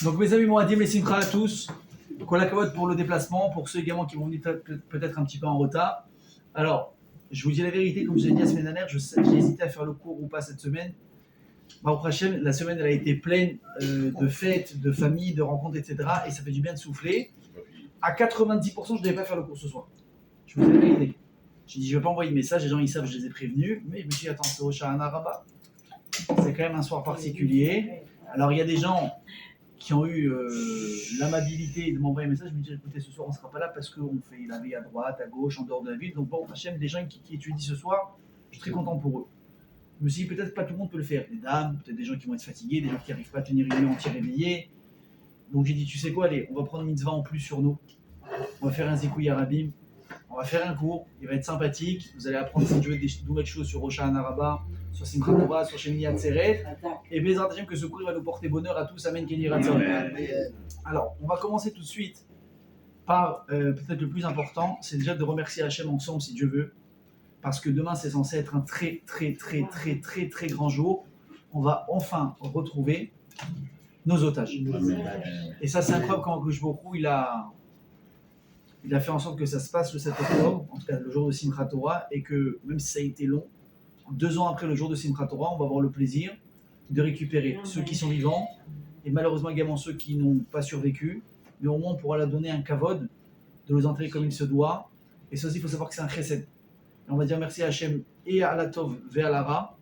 Donc mes amis Moadim et Simcha à tous, Kolakavod pour le déplacement, pour ceux également qui vont venir peut-être un petit peu en retard. Alors, je vous dis la vérité, comme je l'ai dit la semaine dernière, j'ai hésité à faire le cours ou pas cette semaine. Baruch Hashem, la semaine elle a été pleine de fêtes, de familles, de rencontres, etc. Et ça fait du bien de souffler. À 90%, je ne devais pas faire le cours ce soir. Je vous ai la vérité. J'ai dit, je ne vais pas envoyer de message, les gens ils savent, je les ai prévenus. Mais je me suis dit, attends, c'est au Shahana Rabbah. C'est quand même un soir particulier. Alors il y a des gens qui ont eu l'amabilité de m'envoyer un message, me dire écoutez, ce soir on ne sera pas là parce qu'on fait la veille à droite, à gauche, en dehors de la ville. Donc bon, Hachem, des gens qui étudient ce soir, je suis très content pour eux. Je me suis dit peut-être pas tout le monde peut le faire. Des dames, peut-être des gens qui vont être fatigués, des gens qui n'arrivent pas à tenir une nuit entière réveillée. Donc j'ai dit tu sais quoi, allez, on va prendre une mitzvah en plus sur nous. On va faire un zikouï arabim. On va faire un cours, il va être sympathique. Vous allez apprendre si tu veux des nouvelles choses sur Rosh Hashanah Rabbah, sur Simchat Torah, sur Shemini Atzeret. Et Bezrat Hashem que ce cours va nous porter bonheur à tous. Amen, Kenny Ratzon. Alors, on va commencer tout de suite par peut-être le plus important, c'est déjà de remercier Hachem ensemble si Dieu veut. Parce que demain, c'est censé être un très grand jour. On va enfin retrouver nos otages. Et ça, c'est incroyable quand Akadosh Baruch Hu, il a fait en sorte que ça se passe le 7 octobre, en tout cas le jour de Simchat Torah, et que même si ça a été long, 2 ans après le jour de Simchat Torah, on va avoir le plaisir de récupérer ceux qui sont vivants, et malheureusement également ceux qui n'ont pas survécu, mais au moins on pourra leur donner un kavod, de les enterrer comme il se doit, et ça aussi il faut savoir que c'est un chesed. Et on va dire merci à Hachem et à la Tov et à la Ra,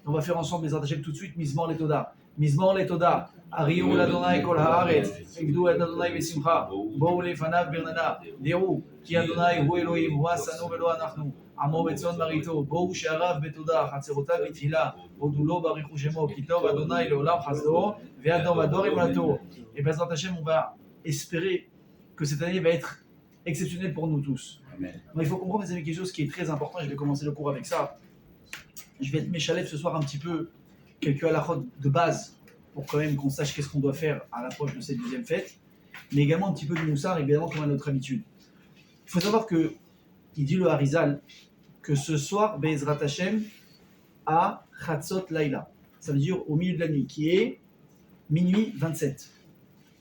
et on va faire ensemble les Hachem tout de suite, Mizmor Letoda. Mizmor Letoda. Ariou l'Adonai kol haaretz, Igdou et Adonai besimcha, Bou lefanav birnana, Deru, ki Adonai hu Elohim, hu asanu velo anachnu, Amo betzon marito, Bou she'arav betoda, Chatzerotav betfila, Odulo barichu shemo, ki tov Adonai leolam chasdo, ve'adom adorim olato. Et Bezrat Hashem, on va espérer que cette année va être exceptionnelle pour nous tous. Amen. Mais il faut comprendre, mes amis, quelque chose qui est très important, et je vais commencer le cours avec ça. Je vais être méchalef ce soir un petit peu, quelques halachot de base, pour quand même qu'on sache qu'est-ce qu'on doit faire à l'approche de cette 10e fête, mais également un petit peu de moussard, évidemment, comme à notre habitude. Il faut savoir que, il dit le Harizal, que ce soir, Be'ezrat Hashem, à Chatzot Laila, ça veut dire au milieu de la nuit, qui est minuit 27.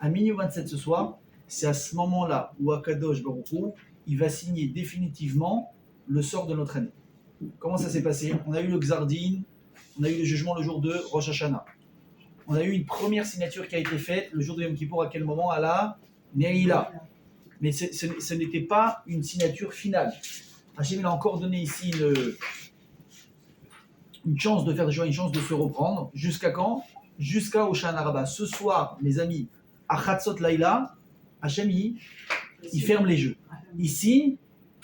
À minuit 27 ce soir, c'est à ce moment-là où Akadosh Baruch Hu, il va signer définitivement le sort de notre année. Comment ça s'est passé? On a eu le Xardin, on a eu le jugement le jour de Rosh Hashanah. On a eu une première signature qui a été faite le jour de Yom Kippour, à quel moment? À la Neila. Mais ce n'était pas une signature finale. Hachem il a encore donné ici une chance de faire des joie, une chance de se reprendre. Jusqu'à quand? Jusqu'à Hoshana Rabbah. Ce soir, mes amis, à Chatzot Laila, Hachem il ferme les jeux. Il signe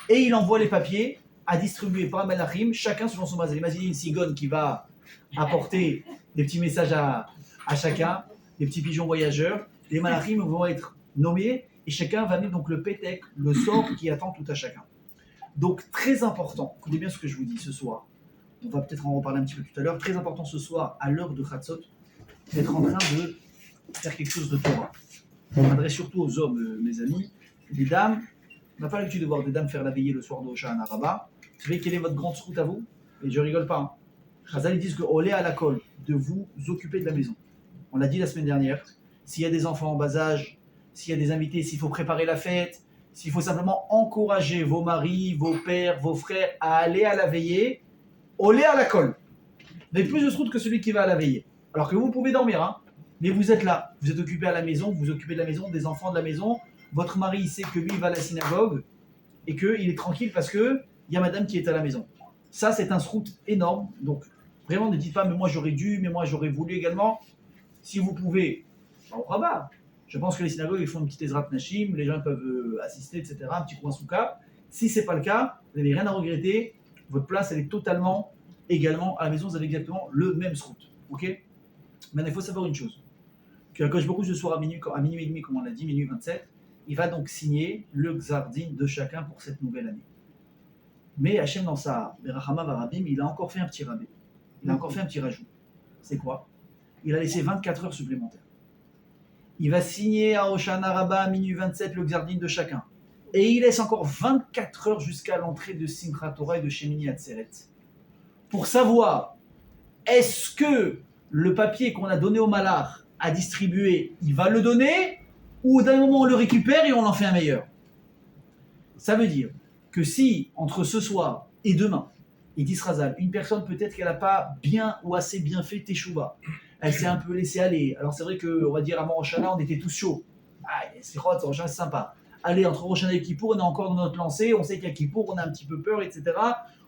et il envoie les papiers à distribuer par Malachim, chacun selon son mazal. Imaginez une cigogne qui va apporter des petits messages à chacun, des petits pigeons voyageurs. Les Malachim vont être nommés et chacun va amener donc le pétek, le sort qui attend tout à chacun. Donc très important, écoutez bien ce que je vous dis ce soir, on va peut-être en reparler un petit peu tout à l'heure, très important ce soir, à l'heure de Chatzot, d'être en train de faire quelque chose de Torah. On m'adresse surtout aux hommes, mes amis, les dames. On n'a pas l'habitude de voir des dames faire la veillée le soir de Hoshana Rabbah. Vous savez quelle est votre grande route à vous? Et je rigole pas. Chazal, ils disent que olé à la colle, de vous occuper de la maison. On l'a dit la semaine dernière. S'il y a des enfants en bas âge, s'il y a des invités, s'il faut préparer la fête, s'il faut simplement encourager vos maris, vos pères, vos frères à aller à la veillée, olé à la colle. Vous avez plus de route que celui qui va à la veillée. Alors que vous pouvez dormir, hein, mais vous êtes là. Vous êtes occupé à la maison, vous vous occupez de la maison, des enfants de la maison. Votre mari il sait que lui il va à la synagogue et qu'il est tranquille parce qu'il y a madame qui est à la maison. Ça, c'est un srout énorme. Donc, vraiment, ne dites pas, mais moi j'aurais dû, mais moi j'aurais voulu également. Si vous pouvez, au rabat. Je pense que les synagogues ils font une petite Ezrat Nashim, les gens peuvent assister, etc. Un petit coin souka. Si ce n'est pas le cas, vous n'avez rien à regretter. Votre place, elle est totalement également à la maison. Vous avez exactement le même srout. Ok? Maintenant, il faut savoir une chose. Que Akadosh Baruch Hu ce soir à minuit et demi, comme on l'a dit, minuit 27, il va donc signer le Xardin de chacun pour cette nouvelle année. Mais Hachem, dans sa Berachama Varabim, il a encore fait un petit rabais. Il a encore fait un petit rajout. C'est quoi? Il a laissé 24 heures supplémentaires. Il va signer à Hoshana Rabbah à minuit 27 le Xardin de chacun. Et il laisse encore 24 heures jusqu'à l'entrée de Simchat Torah et de Shemini Atzeret. Pour savoir est-ce que le papier qu'on a donné au malard à distribuer, il va le donner, ou d'un moment on le récupère et on en fait un meilleur? Ça veut dire que si, entre ce soir et demain, il dit Razal, une personne peut-être qu'elle n'a pas bien ou assez bien fait Teshuvah, elle s'est un peu laissée aller. Alors c'est vrai qu'on va dire avant Rosh Hashanah, on était tous chauds. Ah, c'est Rosh Hashanah, c'est sympa. Allez, entre Rosh Hashanah et Kippour, on est encore dans notre lancée, on sait qu'à Kippour, on a un petit peu peur, etc.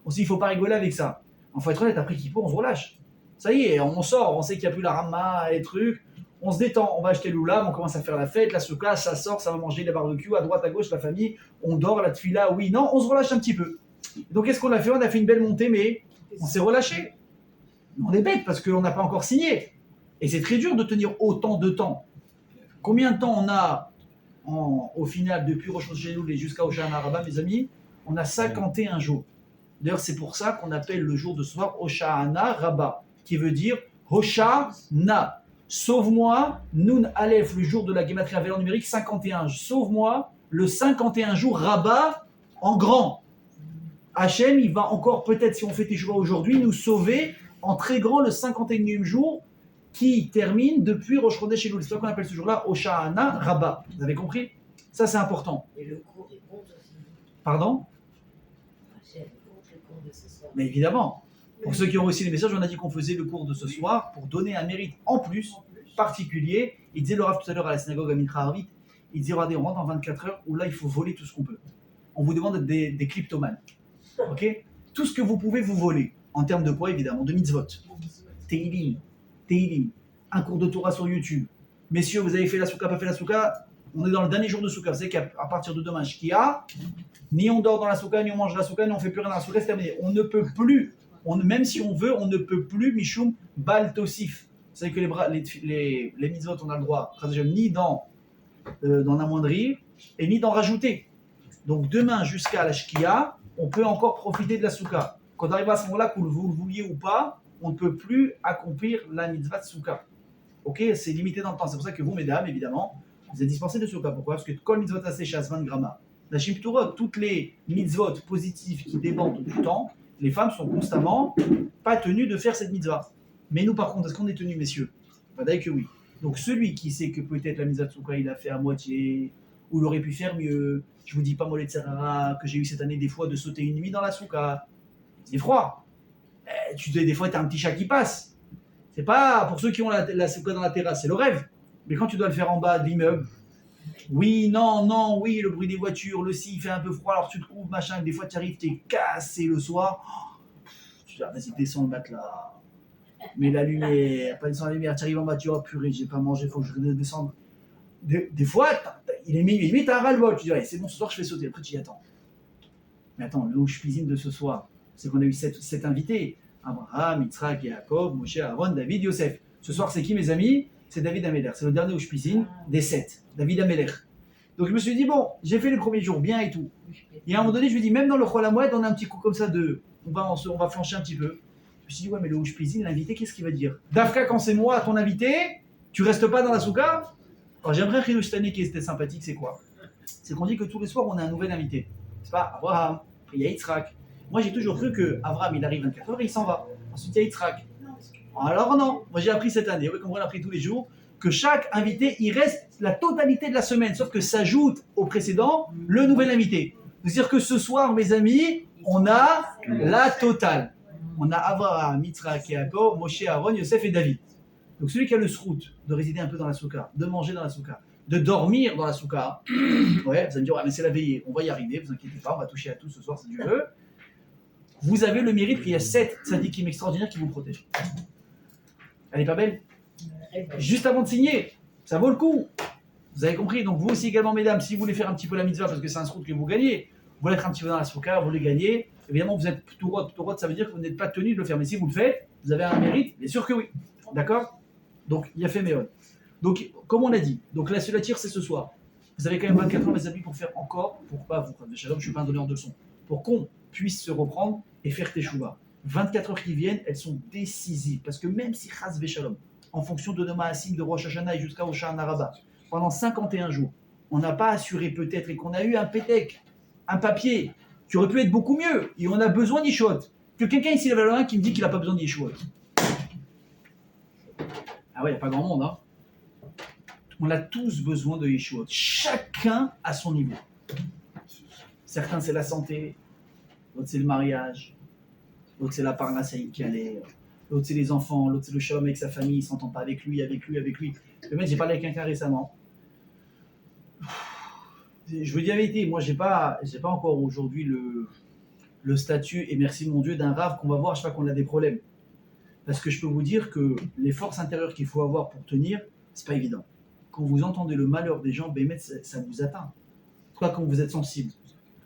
On sait qu'il ne faut pas rigoler avec ça. Il faut être honnête, après Kippour, on se relâche. Ça y est, on sort, on sait qu'il n'y a plus la rama, les trucs. On se détend, on va acheter l'oulam, on commence à faire la fête, la souka, ça sort, ça va manger les barbecues, à droite, à gauche, la famille, on dort, la tefila, oui, non, on se relâche un petit peu. Donc qu'est-ce qu'on a fait? On a fait une belle montée, mais on s'est relâché. On est bête parce qu'on n'a pas encore signé. Et c'est très dur de tenir autant de temps. Combien de temps on a au final, depuis Rosh Hashanah et jusqu'à Hoshana Rabbah, mes amis? On a 51 jours. D'ailleurs, c'est pour ça qu'on appelle le jour de ce soir Hoshana Rabbah, qui veut dire Hoshana. Sauve-moi, Nun Aleph, le jour de la Gematria Vélan numérique 51. Sauve-moi le 51 jours Rabbah en grand. Hachem, il va encore, peut-être si on fait Teshuvah aujourd'hui, nous sauver en très grand le 51e jour qui termine depuis Rosh Chodesh Elul. C'est pour ça qu'on appelle ce jour-là Hoshana Rabbah. Vous avez compris? Ça, c'est important. Et le cours, il compte aussi. Pardon? Hachem, il compte le cours de ce soir. Mais évidemment. Pour ceux qui ont reçu les messages, on a dit qu'on faisait le cours de ce soir pour donner un mérite en plus particulier. Il disait le Rav tout à l'heure à la synagogue à Mitra Harvit, il disait regardez, on rentre en 24 heures où là il faut voler tout ce qu'on peut. On vous demande d'être des kleptomanes. Ok? Tout ce que vous pouvez vous voler. En termes de quoi évidemment? De mitzvot. Teilim. Un cours de Torah sur YouTube. Messieurs, vous avez fait la souka, pas fait la souka? On est dans le dernier jour de souka. Vous savez qu'à partir de demain, Shkia, ni on dort dans la souka, ni on mange la souka, ni on fait plus rien dans la souka, c'est terminé. On ne peut plus. Même si on veut, on ne peut plus Mishum Bal Tosif. Vous savez que les mitzvot, on a le droit, ni d'en amoindrir et ni d'en rajouter. Donc demain jusqu'à la Shkia, on peut encore profiter de la souka. Quand on arrive à ce moment-là, que vous le vouliez ou pas, on ne peut plus accomplir la mitzvah de souka. Ok, c'est limité dans le temps. C'est pour ça que vous, mesdames, évidemment, vous êtes dispensés de souka. Pourquoi? Parce que kol mitzvot asechas 20 grammes. La shimturot, toutes les mitzvot positives qui débordent du temps, les femmes sont constamment pas tenues de faire cette mitzvah. Mais nous, par contre, est-ce qu'on est tenus, messieurs? D'ailleurs que oui. Donc celui qui sait que peut-être la mitzvah de souka, il a fait à moitié, ou il aurait pu faire mieux. Je vous dis pas mollet de serrara que j'ai eu cette année des fois de sauter une nuit dans la souka. C'est froid. Des fois, tu as un petit chat qui passe. C'est pas pour ceux qui ont la souka dans la terrasse, c'est le rêve. Mais quand tu dois le faire en bas de l'immeuble, oui, non, oui, le bruit des voitures, le si, il fait un peu froid, alors tu te trouves, machin, des fois tu arrives, t'es cassé le soir. Tu dis, vas-y, descends le matelas. Mais la lumière, pas descendre la lumière, tu arrives en bas, tu dis, oh purée, j'ai pas mangé, il faut que je descende. Des fois, il est minuit, t'as un ras-le-bol, tu dis, ouais, c'est bon, ce soir je fais sauter. Après tu dis, attends. Mais attends, le Houche Cuisine de ce soir, c'est qu'on a eu 7 invités. Abraham, Yitzhak, Yaakov, Moshe, Aaron, David, Yosef. Ce soir, c'est qui, mes amis? C'est David Ameler. C'est le dernier Houche Cuisine des 7. David Ameler. Donc je me suis dit, bon, j'ai fait les premiers jours bien et tout. Et à un moment donné, je lui dis, même dans le Chol HaMoed, on a un petit coup comme ça de. On va flancher un petit peu. Je me suis dit, ouais, mais le Houche Cuisine, l'invité, qu'est-ce qu'il va dire? Dafka, quand c'est moi, ton invité, tu restes pas dans la souka? Alors j'aimerais un Chidouche cette année qui était sympathique, c'est quoi? C'est qu'on dit que tous les soirs, on a un nouvel invité. C'est pas Abraham, il y a Yitzhak. Moi, j'ai toujours cru que Abraham, il arrive 24 heures et il s'en va. Ensuite, il y a Yitzhak. Alors non, moi j'ai appris cette année, oui, comme on l'a appris tous les jours, que chaque invité, il reste la totalité de la semaine, sauf que s'ajoute au précédent le nouvel invité. C'est-à-dire que ce soir, mes amis, on a la totale. On a Abraham, Yitzhak, Yaakov, Moshe, Aaron, Yosef et David. Donc celui qui a le srout de résider un peu dans la souka, de manger dans la souka, de dormir dans la souka, ouais, vous allez me dire, ouais, mais c'est la veillée, on va y arriver, vous inquiétez pas, on va toucher à tout ce soir si Dieu veut. Vous avez le mérite qu'il y a 7 tzadikim extraordinaires qui vous protègent. Elle est pas belle? Juste avant de signer, ça vaut le coup. Vous avez compris? Donc vous aussi également, mesdames, si vous voulez faire un petit peu la mitzvah, parce que c'est un srout que vous gagnez, vous voulez être un petit peu dans la souka, vous le gagnez, évidemment vous êtes p'tourot, ça veut dire que vous n'êtes pas tenu de le faire, mais si vous le faites, vous avez un mérite, bien sûr que oui. D'accord? Donc il y a fait méon. Donc comme on a dit, donc la tire c'est ce soir. Vous avez quand même 24 heures, mes amis, pour faire encore, pour pas vous prendre de shalom, je suis pas un donneur de leçons, pour qu'on puisse se reprendre et faire teshuva. 24 heures qui viennent, elles sont décisives, parce que même si chas veshalom, en fonction de Noma Hassim, de Rosh Hashanah et jusqu'à Hoshana Rabbah, pendant 51 jours, on n'a pas assuré peut-être et qu'on a eu un pétec, un papier, qui aurait pu être beaucoup mieux, et on a besoin d'Yeshua. Que quelqu'un ici lève la main qui me dit qu'il n'a pas besoin d'Yeshua. Ah ouais, il n'y a pas grand monde. Hein. On a tous besoin de Yeshuot. Chacun à son niveau. Certains, c'est la santé. L'autre, c'est le mariage. L'autre, c'est la parnasse qui allait. L'autre, c'est les enfants. L'autre, c'est le shalom avec sa famille. Il ne s'entend pas avec lui. Le mec, j'ai parlé avec quelqu'un récemment. Je vous dis la vérité, moi, j'ai pas encore aujourd'hui le statut, et merci mon Dieu, d'un rave qu'on va voir à chaque fois qu'on a des problèmes. Parce que je peux vous dire que les forces intérieures qu'il faut avoir pour tenir, c'est pas évident. Quand vous entendez le malheur des gens, ça vous atteint. Toi, quand vous êtes sensible,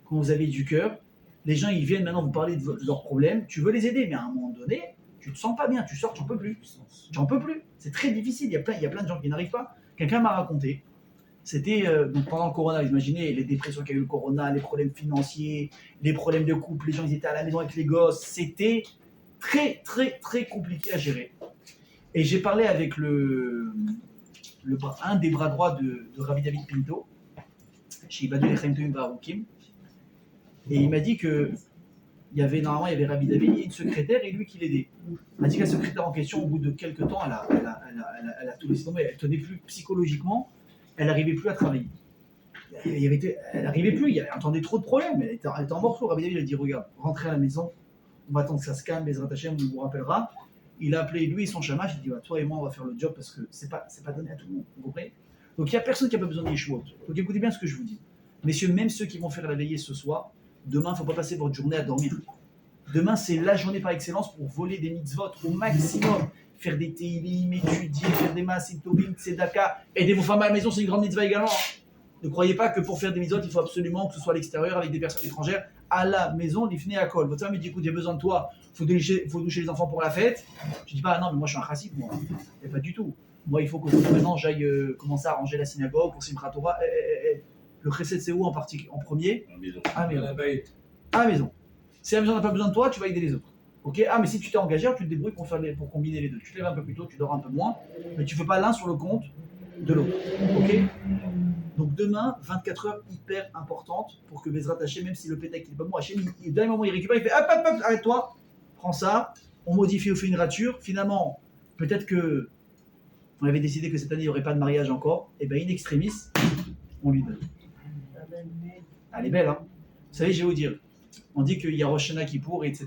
quand vous avez du cœur, les gens, ils viennent maintenant vous parler de leurs problèmes, tu veux les aider, mais à un moment donné, tu te sens pas bien, tu sors, tu n'en peux plus. Tu n'en peux plus. C'est très difficile, il y a plein de gens qui n'arrivent pas. Quelqu'un m'a raconté, c'était donc pendant le corona, imaginez les dépressions qu'il y a eu le corona, les problèmes financiers, les problèmes de couple, les gens ils étaient à la maison avec les gosses, c'était très très très compliqué à gérer. Et j'ai parlé avec un des bras droits de Rabbi David Pinto, chez Ibadou Lechem Toim Barukim, et il m'a dit que il y avait Rabbi David et une secrétaire et lui qui l'aidait. Il m'a dit que la secrétaire en question, au bout de quelques temps, elle a tout laissé tomber, elle tenait plus psychologiquement, elle n'arrivait plus à travailler. Elle n'arrivait plus, elle entendait trop de problèmes, elle était en morceaux. Rabbi David a dit regarde, rentrez à la maison, on va attendre que ça se calme, Bezrat Hashem, on vous rappellera. Il a appelé lui et son chamash, il dit toi et moi on va faire le job parce que c'est pas donné à tout le monde, vous comprenez? Donc il n'y a personne qui n'a pas besoin de Yeshuot. Donc écoutez bien ce que je vous dis. Messieurs, même ceux qui vont faire la veillée ce soir, demain il ne faut pas passer votre journée à dormir. Demain c'est la journée par excellence pour voler des mitzvot au maximum. Faire des teilim, étudier, faire des masses, tobim, tzedaka, aider vos femmes à la maison, c'est une grande mitzvah également. Ne croyez pas que pour faire des mitzvot, il faut absolument que ce soit à l'extérieur avec des personnes étrangères. À la maison, l'ifné à kol. Votre femme me dit écoute, j'ai besoin de toi, faut doucher les enfants pour la fête. Je dis pas non, mais moi je suis un chassid, moi. Et pas du tout. Moi, il faut que maintenant j'aille commencer à arranger la synagogue pour Simchat Torah. Le chesed, c'est où en premier? À la maison. Si la maison n'a pas besoin de toi, tu vas aider les autres. Ok? Ah, mais si tu t'es engagé, tu te débrouilles pour combiner les deux. Tu te lèves un peu plus tôt, tu dors un peu moins, mais tu ne fais pas l'un sur le compte de l'autre. Ok? Donc demain, 24 heures hyper importantes pour que Bezrat Hashem, même si le pétec il est pas bon, Hashem, d'un moment il récupère, il fait hop, arrête-toi, prends ça, on modifie, on fait une rature. Finalement, peut-être que on avait décidé que cette année il n'y aurait pas de mariage encore, et bien in extremis, on lui donne. Elle est belle, hein? Vous savez, je vais vous dire, on dit qu'il y a Rosh Hashanah, Kippour, etc.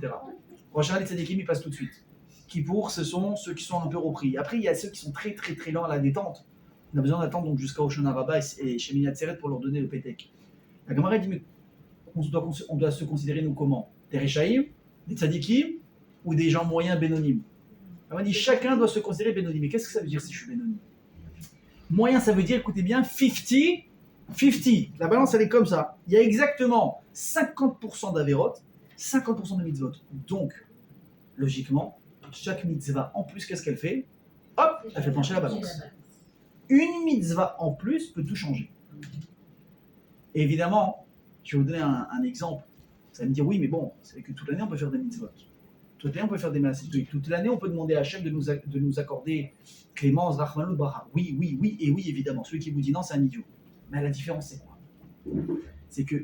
Rosh Hashanah, les tzadikim, ils passent tout de suite. Kippour, ce sont ceux qui sont un peu repris. Après, il y a ceux qui sont très très très lents à la détente. On a besoin d'attendre donc jusqu'à Rosh Hashanah Rabbah et Shemini Atzeret pour leur donner le pétek. La Gemara dit mais on doit se considérer nous comment? Des Rechaïm, des tzadikim ou des gens moyens bénonymes? On dit chacun doit se considérer bénonyme. Mais qu'est-ce que ça veut dire si je suis bénonyme? Moyen, ça veut dire, écoutez bien, 50. La balance, elle est comme ça. Il y a exactement 50% d'Averot, 50% de mitzvot. Donc, logiquement, chaque mitzvah en plus, qu'est-ce qu'elle fait? Hop, elle fait pencher la balance. Une mitzvah en plus peut tout changer. Et évidemment, je vais vous donner un exemple. Vous allez me dire, oui, mais bon, c'est que toute l'année, on peut faire des mitzvot. Toute l'année, on peut faire des massifs. Toute l'année, on peut demander à Hachem de nous accorder clémence, rachmanou, bracha. Oui, évidemment. Celui qui vous dit non, c'est un idiot. Mais la différence, c'est quoi? C'est que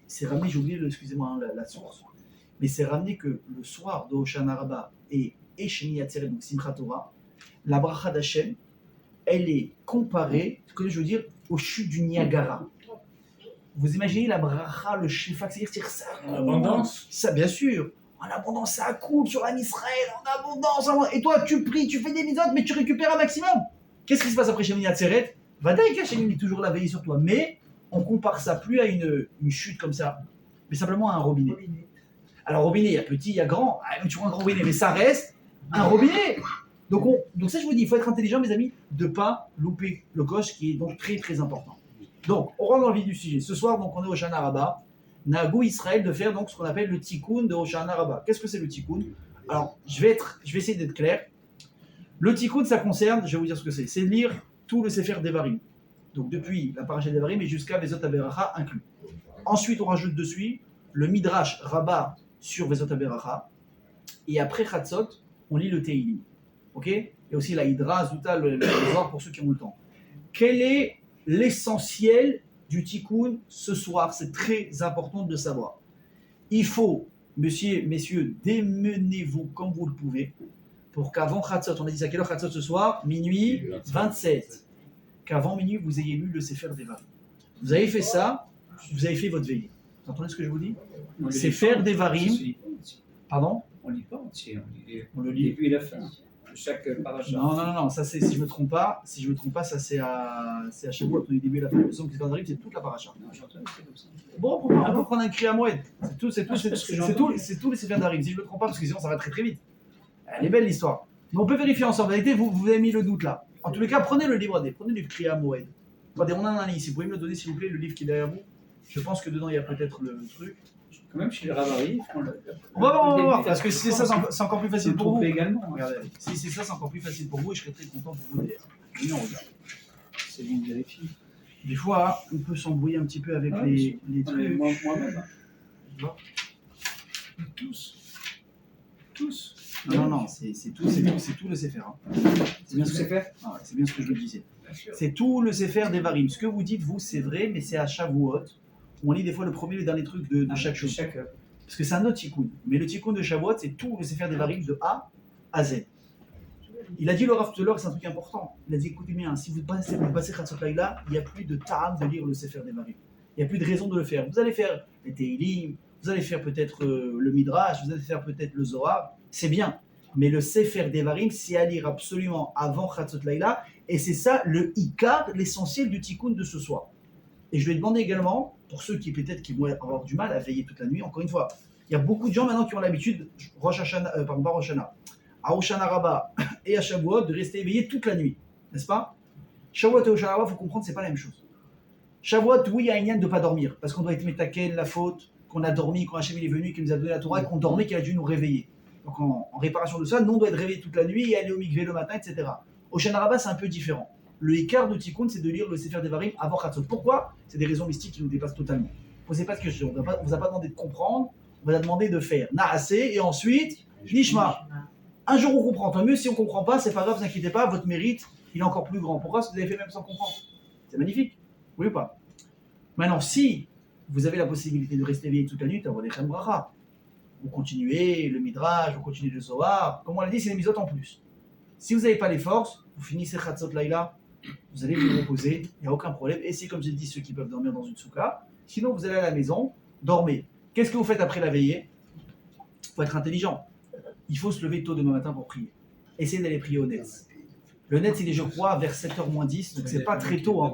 c'est ramené, j'ai oublié, excusez-moi, la source, mais c'est ramené que le soir de Hoshana Rabbah et Shemini Atzeret, donc Simchat Torah, la bracha d'Hachem, elle est comparée, ce que je veux dire, aux chutes du Niagara. Vous imaginez la bracha, le shifa, c'est-à-dire ça coule. En abondance? Ça, bien sûr. En abondance, ça coule sur l'âme Israël, en abondance. Et toi, tu pries, tu fais des mitzvot, mais tu récupères un maximum. Qu'est-ce qui se passe après Shemini Atzeret? Vadaï qu'Hachem est toujours la veille sur toi. Mais on compare ça plus à une chute comme ça, mais simplement à un robinet. Alors, robinet, il y a petit, il y a grand. Tu vois un grand robinet, mais ça reste un robinet. Donc ça, je vous dis, il faut être intelligent, mes amis, de ne pas louper le coche qui est donc très, très important. Donc, on rentre dans le vif du sujet. Ce soir, donc, on est au Hoshana Rabbah. Nagou Israël de faire donc ce qu'on appelle le tikkun de Hoshana Rabbah. Qu'est-ce que c'est le tikkun? Alors, je vais essayer d'être clair. Le tikkun, ça concerne, je vais vous dire ce que c'est. C'est de lire tout le Sefer Devarim. Donc, depuis la paracha Devarim et jusqu'à Vezot HaBeracha inclus. Ensuite, on rajoute dessus le Midrash Rabbah sur Vezot HaBeracha. Et après Chatzot, on lit le Teilim. Ok? Et aussi la Hydra, Zouta, le Zohar pour ceux qui ont le temps. Quel est l'essentiel du tikkun ce soir? C'est très important de le savoir. Il faut, messieurs, démenez-vous comme vous le pouvez pour qu'avant Khatzot, on a dit à quelle heure Khatzot ce soir? Minuit 27. Qu'avant minuit, vous ayez lu le Sefer Devarim. Vous avez fait ça, vous avez fait votre veillée. Vous entendez ce que je vous dis? Sefer Devarim. Pardon? On ne lit pas entier, on le lit. Et puis la fin, chaque paracha. Non, ça c'est, si je me trompe pas, ça c'est à Shavuot, le début et la fin. Le Sefer Devarim, c'est toute la paracha. Non, j'entends un truc comme ça. Bon, on peut prendre un cri à Moed. C'est tout les Sefer Devarim. Si je me trompe pas, parce que sinon ça va très très vite. Elle est belle l'histoire. Mais on peut vérifier ensemble. En réalité, vous avez mis le doute là. En tous les cas, prenez le livre, prenez le livre Kriya Moed. Regardez, on a un livre ici. Vous pouvez me le donner s'il vous plaît, le livre qui est derrière vous. Je pense que dedans il y a peut-être le truc. Quand même, chez les Ravaris, on va voir, parce que si c'est ça, c'est encore plus facile pour vous. Également. Regardez, si c'est ça, c'est encore plus facile pour vous et je serais très content pour vous d'ailleurs. Venez, on regarde. C'est bon de vérifier. Des fois, on peut s'embrouiller un petit peu avec les trucs. Moi-même. Tous. Non, c'est tout le Sefer. C'est bien ce que c'est faire. C'est bien ce que je le disais. C'est tout le Sefer Devarim. Ce que vous dites, vous, c'est vrai, mais c'est à Shavuot. On lit des fois le premier et le dernier truc de chaque chose. Parce que c'est un autre tikkun. Mais le tikkun de Shavuot, c'est tout le Sefer Devarim de A à Z. Il a dit le Rav tout à l'heure, c'est un truc important. Il a dit écoutez bien, si vous passez Khatzot Laïla, il n'y a plus de ta'am de lire le Sefer Devarim. Il n'y a plus de raison de le faire. Vous allez faire les Teilim, vous allez faire peut-être le Midrash, vous allez faire peut-être le Zohar, c'est bien. Mais le Sefer Devarim, c'est à lire absolument avant Khatzot Laïla. Et c'est ça le Ikar, l'essentiel du tikkun de ce soir. Et je lui ai demandé également, pour ceux qui peut-être qui vont avoir du mal à veiller toute la nuit, encore une fois, il y a beaucoup de gens maintenant qui ont l'habitude, Rosh Hashanah, à Rosh Hashanah et à Shavuot, de rester éveillés toute la nuit, n'est-ce pas? Shavuot et Rosh Hashanah, il faut comprendre, c'est pas la même chose. Shavuot, oui, il y a une yann de ne pas dormir, parce qu'on doit être métaken, la faute, qu'on a dormi, quand Hachem est venu, qu'il nous a donné la Torah, et qu'on dormait, qu'il a dû nous réveiller. Donc en réparation de ça, nous on doit être réveillés toute la nuit et aller au mikvé le matin, etc. Au Shanarabah, c'est un peu différent. Le Ikar de Tikkun, c'est de lire le Sefer Devarim avant Khatzot. Pourquoi? C'est des raisons mystiques qui nous dépassent totalement. Ne posez pas de questions. On ne vous a pas demandé de comprendre, on vous a demandé de faire. Naasé, et ensuite, Nishma. Un jour on comprend, tant mieux. Si on ne comprend pas, c'est pas grave, ne vous inquiétez pas, votre mérite, il est encore plus grand. Pourquoi? Parce que vous avez fait même sans comprendre. C'est magnifique. Oui ou pas? Maintenant, si vous avez la possibilité de rester éveillé toute la nuit, vous continuez le Midrash, vous continuez le Zohar. Comme on l'a dit, c'est des misotes en plus. Si vous n'avez pas les forces, vous finissez Khatzot Laïla, vous allez vous reposer, il n'y a aucun problème. Et c'est comme j'ai dit, ceux qui peuvent dormir dans une souka. Sinon, vous allez à la maison, dormez. Qu'est-ce que vous faites après la veillée? Il faut être intelligent. Il faut se lever tôt demain matin pour prier. Essayez d'aller prier au Netz. Le Netz, il est, je crois, vers 7h moins 10, donc c'est pas très tôt. Hein.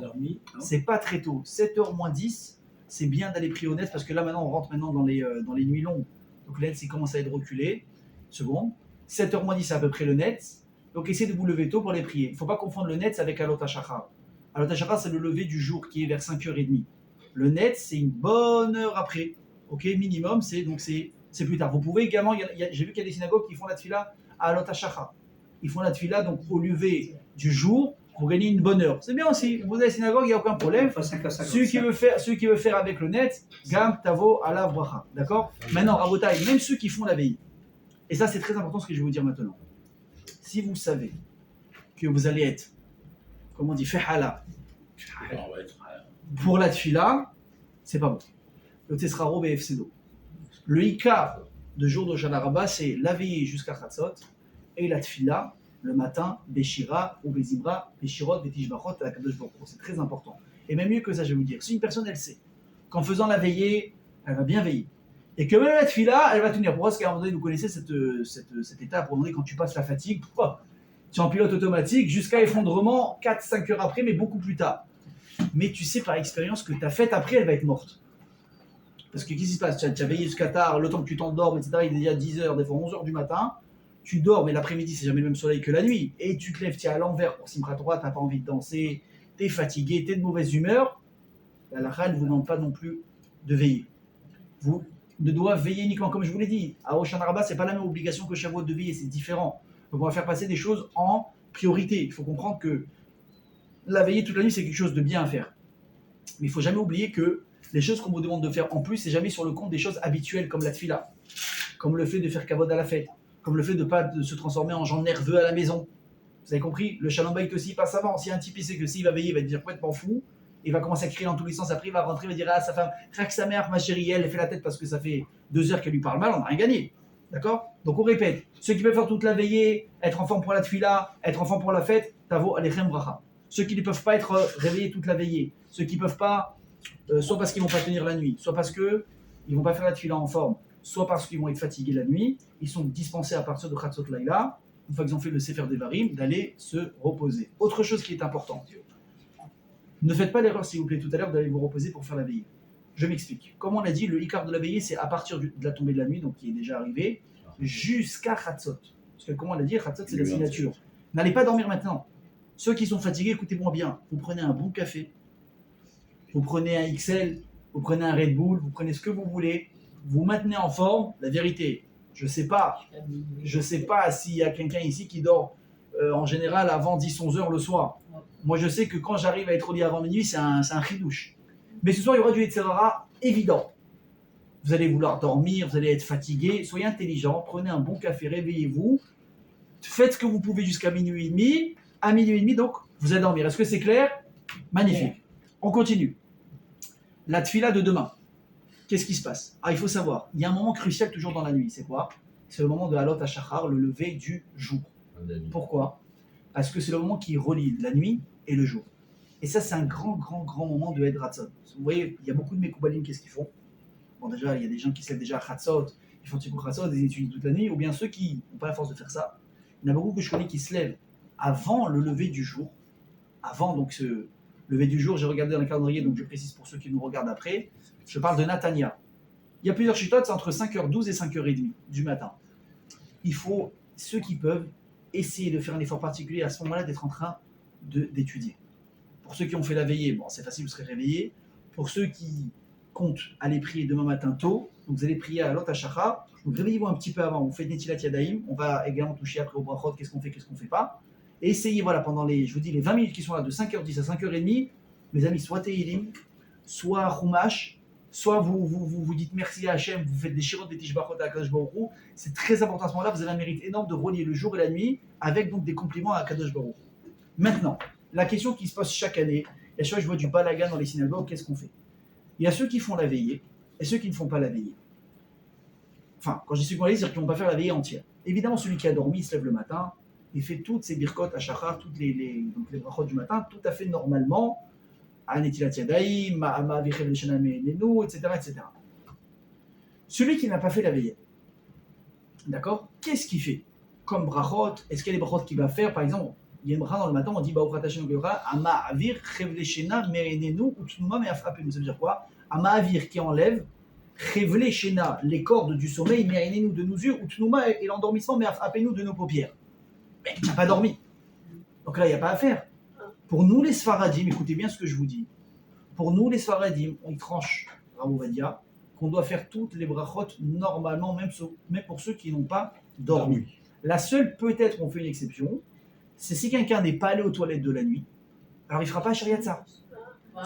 C'est pas très tôt. 7h moins 10, c'est bien d'aller prier au Netz parce que là, maintenant, on rentre maintenant dans les nuits longues. Donc le Netz, il commence à être reculé. Seconde. 7h moins 10, c'est à peu près le Netz. Donc essayez de vous lever tôt pour les prier. Il ne faut pas confondre le Netz avec Alot HaShachar. Alot HaShachar, c'est le lever du jour qui est vers 5h30. Le Netz, c'est une bonne heure après. Ok, minimum, c'est plus tard. Vous pouvez également, j'ai vu qu'il y a des synagogues qui font la tefila à Alot HaShachar. Ils font la tefila donc au lever du jour pour gagner une bonne heure. C'est bien aussi. Vous allez à la synagogue, il n'y a aucun problème. Celui qui veut faire avec le Netz, Gam Tavo Alav Bracha. D'accord? Maintenant, Rabotai, même ceux qui font la veille. Et ça, c'est très important ce que je vais vous dire maintenant. Si vous savez que vous allez être, comment on dit, fehala, pour la tefila, c'est pas bon. Le tesraro befsedo. Le ika de jour de Shanarabah, c'est la veillée jusqu'à Khatzot et la tefila le matin, beshira ou bezibra, beshirot, betishbachot, à la kadosh baruch hu. C'est très important. Et même mieux que ça, je vais vous dire. Si une personne, elle sait qu'en faisant la veillée, elle va bien veiller. Et que même la tefila, elle va tenir. Pourquoi? Parce qu'à un moment donné, vous connaissez cette étape, à un moment donné, quand tu passes la fatigue, tu es en pilote automatique jusqu'à effondrement 4-5 heures après, mais beaucoup plus tard. Mais tu sais par expérience que ta fête après, elle va être morte. Parce que qu'est-ce qui se passe? Tu as veillé jusqu'à tard, le temps que tu t'endormes, etc. Il est déjà 10 heures, des fois 11 heures du matin. Tu dors, mais l'après-midi, c'est jamais le même soleil que la nuit. Et tu te lèves, tu es à l'envers pour Simchat Torah, tu n'as pas envie de danser, tu es fatigué, tu es de mauvaise humeur. La halakha ne vous demande pas non plus de veiller. Vous ne doivent veiller uniquement, comme je vous l'ai dit. À Rosh Hashanah, ce n'est pas la même obligation que Shavuot de veiller, c'est différent. Donc on va faire passer des choses en priorité. Il faut comprendre que la veillée toute la nuit, c'est quelque chose de bien à faire. Mais il ne faut jamais oublier que les choses qu'on vous demande de faire en plus, c'est jamais sur le compte des choses habituelles comme la tefila, comme le fait de faire kavod à la fête, comme le fait de ne pas se transformer en gens nerveux à la maison. Vous avez compris? Le shalom bayit aussi pas savant. Si un type il sait que s'il va veiller, il va dire complètement fou, il va commencer à crier dans tous les sens, après il va rentrer, il va dire ah sa femme, craque sa mère, ma chérie, elle fait la tête parce que ça fait 2 heures qu'elle lui parle mal, on n'a rien gagné. D'accord? Donc on répète, ceux qui peuvent faire toute la veillée, être en forme pour la tfila, être en forme pour la fête, tavo alechem bracha. Ceux qui ne peuvent pas être réveillés toute la veillée, ceux qui ne peuvent pas, soit parce qu'ils ne vont pas tenir la nuit, soit parce qu'ils ne vont pas faire la tfila en forme, soit parce qu'ils vont être fatigués la nuit, ils sont dispensés à partir de Chatzot Laïla, une fois qu'ils ont fait le Sefer Devarim, d'aller se reposer. Autre chose qui est importante, ne faites pas l'erreur, s'il vous plaît, tout à l'heure, d'aller vous reposer pour faire la veillée. Je m'explique. Comme on l'a dit, le Ikar de la veillée, c'est à partir de la tombée de la nuit, donc qui est déjà arrivé, jusqu'à Chatzot. Parce que, comme on l'a dit, Chatzot, c'est la signature. N'allez pas dormir maintenant. Ceux qui sont fatigués, écoutez-moi bien. Vous prenez un bon café, vous prenez un XL, vous prenez un Red Bull, vous prenez ce que vous voulez, vous maintenez en forme. La vérité, je sais pas s'il y a quelqu'un ici qui dort en général avant 10-11 heures le soir. Moi, je sais que quand j'arrive à être au lit avant minuit, c'est un chidouche. Mais ce soir, il y aura du Yetzirara évident. Vous allez vouloir dormir, vous allez être fatigué. Soyez intelligent, prenez un bon café, réveillez-vous. Faites ce que vous pouvez jusqu'à minuit et demi. À minuit et demi, donc, vous allez dormir. Est-ce que c'est clair? Magnifique. On continue. La tfila de demain. Qu'est-ce qui se passe? Il faut savoir, il y a un moment crucial toujours dans la nuit. C'est quoi? C'est le moment de Halot HaShachar, le lever du jour. Pourquoi? Parce que c'est le moment qui relie la nuit et le jour. Et ça, c'est un grand moment de Ed Ratzon. Vous voyez, il y a beaucoup de Mekoubalim, qu'est-ce qu'ils font? Bon, déjà, il y a des gens qui se lèvent déjà à Chatzot, ils font Tikkun Chatzot, ils étudient toute la nuit, ou bien ceux qui n'ont pas la force de faire ça. Il y en a beaucoup que je connais qui se lèvent avant le lever du jour. Avant donc ce lever du jour, j'ai regardé dans le calendrier, donc je précise pour ceux qui nous regardent après, je parle de Natania. Il y a plusieurs chitotes, c'est entre 5h12 et 5h30 du matin. Il faut, ceux qui peuvent, essayer de faire un effort particulier à ce moment-là, d'être en train d'étudier. Pour ceux qui ont fait la veillée, bon, c'est facile, vous serez réveillés. Pour ceux qui comptent aller prier demain matin tôt, donc vous allez prier à Halot HaShachar, donc réveillez-vous un petit peu avant, vous faites Netilat Yadayim, on va également toucher après au brachot, qu'est-ce qu'on fait pas. Et essayez, voilà, pendant les 20 minutes qui sont là, de 5h10 à 5h30, mes amis, soit Tehilim, soit Chumash, soit vous dites merci à Hachem, vous faites des shirot, des tishbachot à Akadosh Baruch Hu. C'est très important à ce moment-là, vous avez un mérite énorme de relier le jour et la nuit, avec donc des compliments à Akadosh Baruch Hu. Maintenant, la question qui se pose chaque année, et chaque fois je vois du balagan dans les synagogues, qu'est-ce qu'on fait? Il y a ceux qui font la veillée, et ceux qui ne font pas la veillée. Enfin, quand je dis ceux qui vont la veillée, c'est-à-dire qu'ils ne vont pas faire la veillée entière. Évidemment, celui qui a dormi, il se lève le matin, il fait toutes ses birkot à shachar, toutes les brachot du matin, tout à fait normalement, à Netilat Yadayim, à Ma'avichev Leshana Me'enenu, etc., etc. Celui qui n'a pas fait la veillée, d'accord? Qu'est-ce qu'il fait comme brachot? Est-ce qu'il y a des brachot qu'il va faire? Par exemple, il y a une bracha dans le matin, on dit Baruch Hashem Geora, Ma'avichev Leshana Me'enenu, Utnuma Me'afapenu. Ça veut dire quoi? Ma'avir qui enlève, Chevle Shena, les cordes du sommeil, Me'enenu de nos yeux, Utnuma et l'endormissement, Me'afapenu de nos paupières. Mais il n'a pas dormi. Donc là, il n'y a pas à faire. Pour nous, les Sfaradim, écoutez bien ce que je vous dis. Pour nous, les Sfaradim, on y tranche, Rav Ovadia, qu'on doit faire toutes les brachot normalement, même pour ceux qui n'ont pas dormi. La seule, peut-être, on fait une exception, c'est si quelqu'un n'est pas allé aux toilettes de la nuit, alors il ne fera pas Shariatza.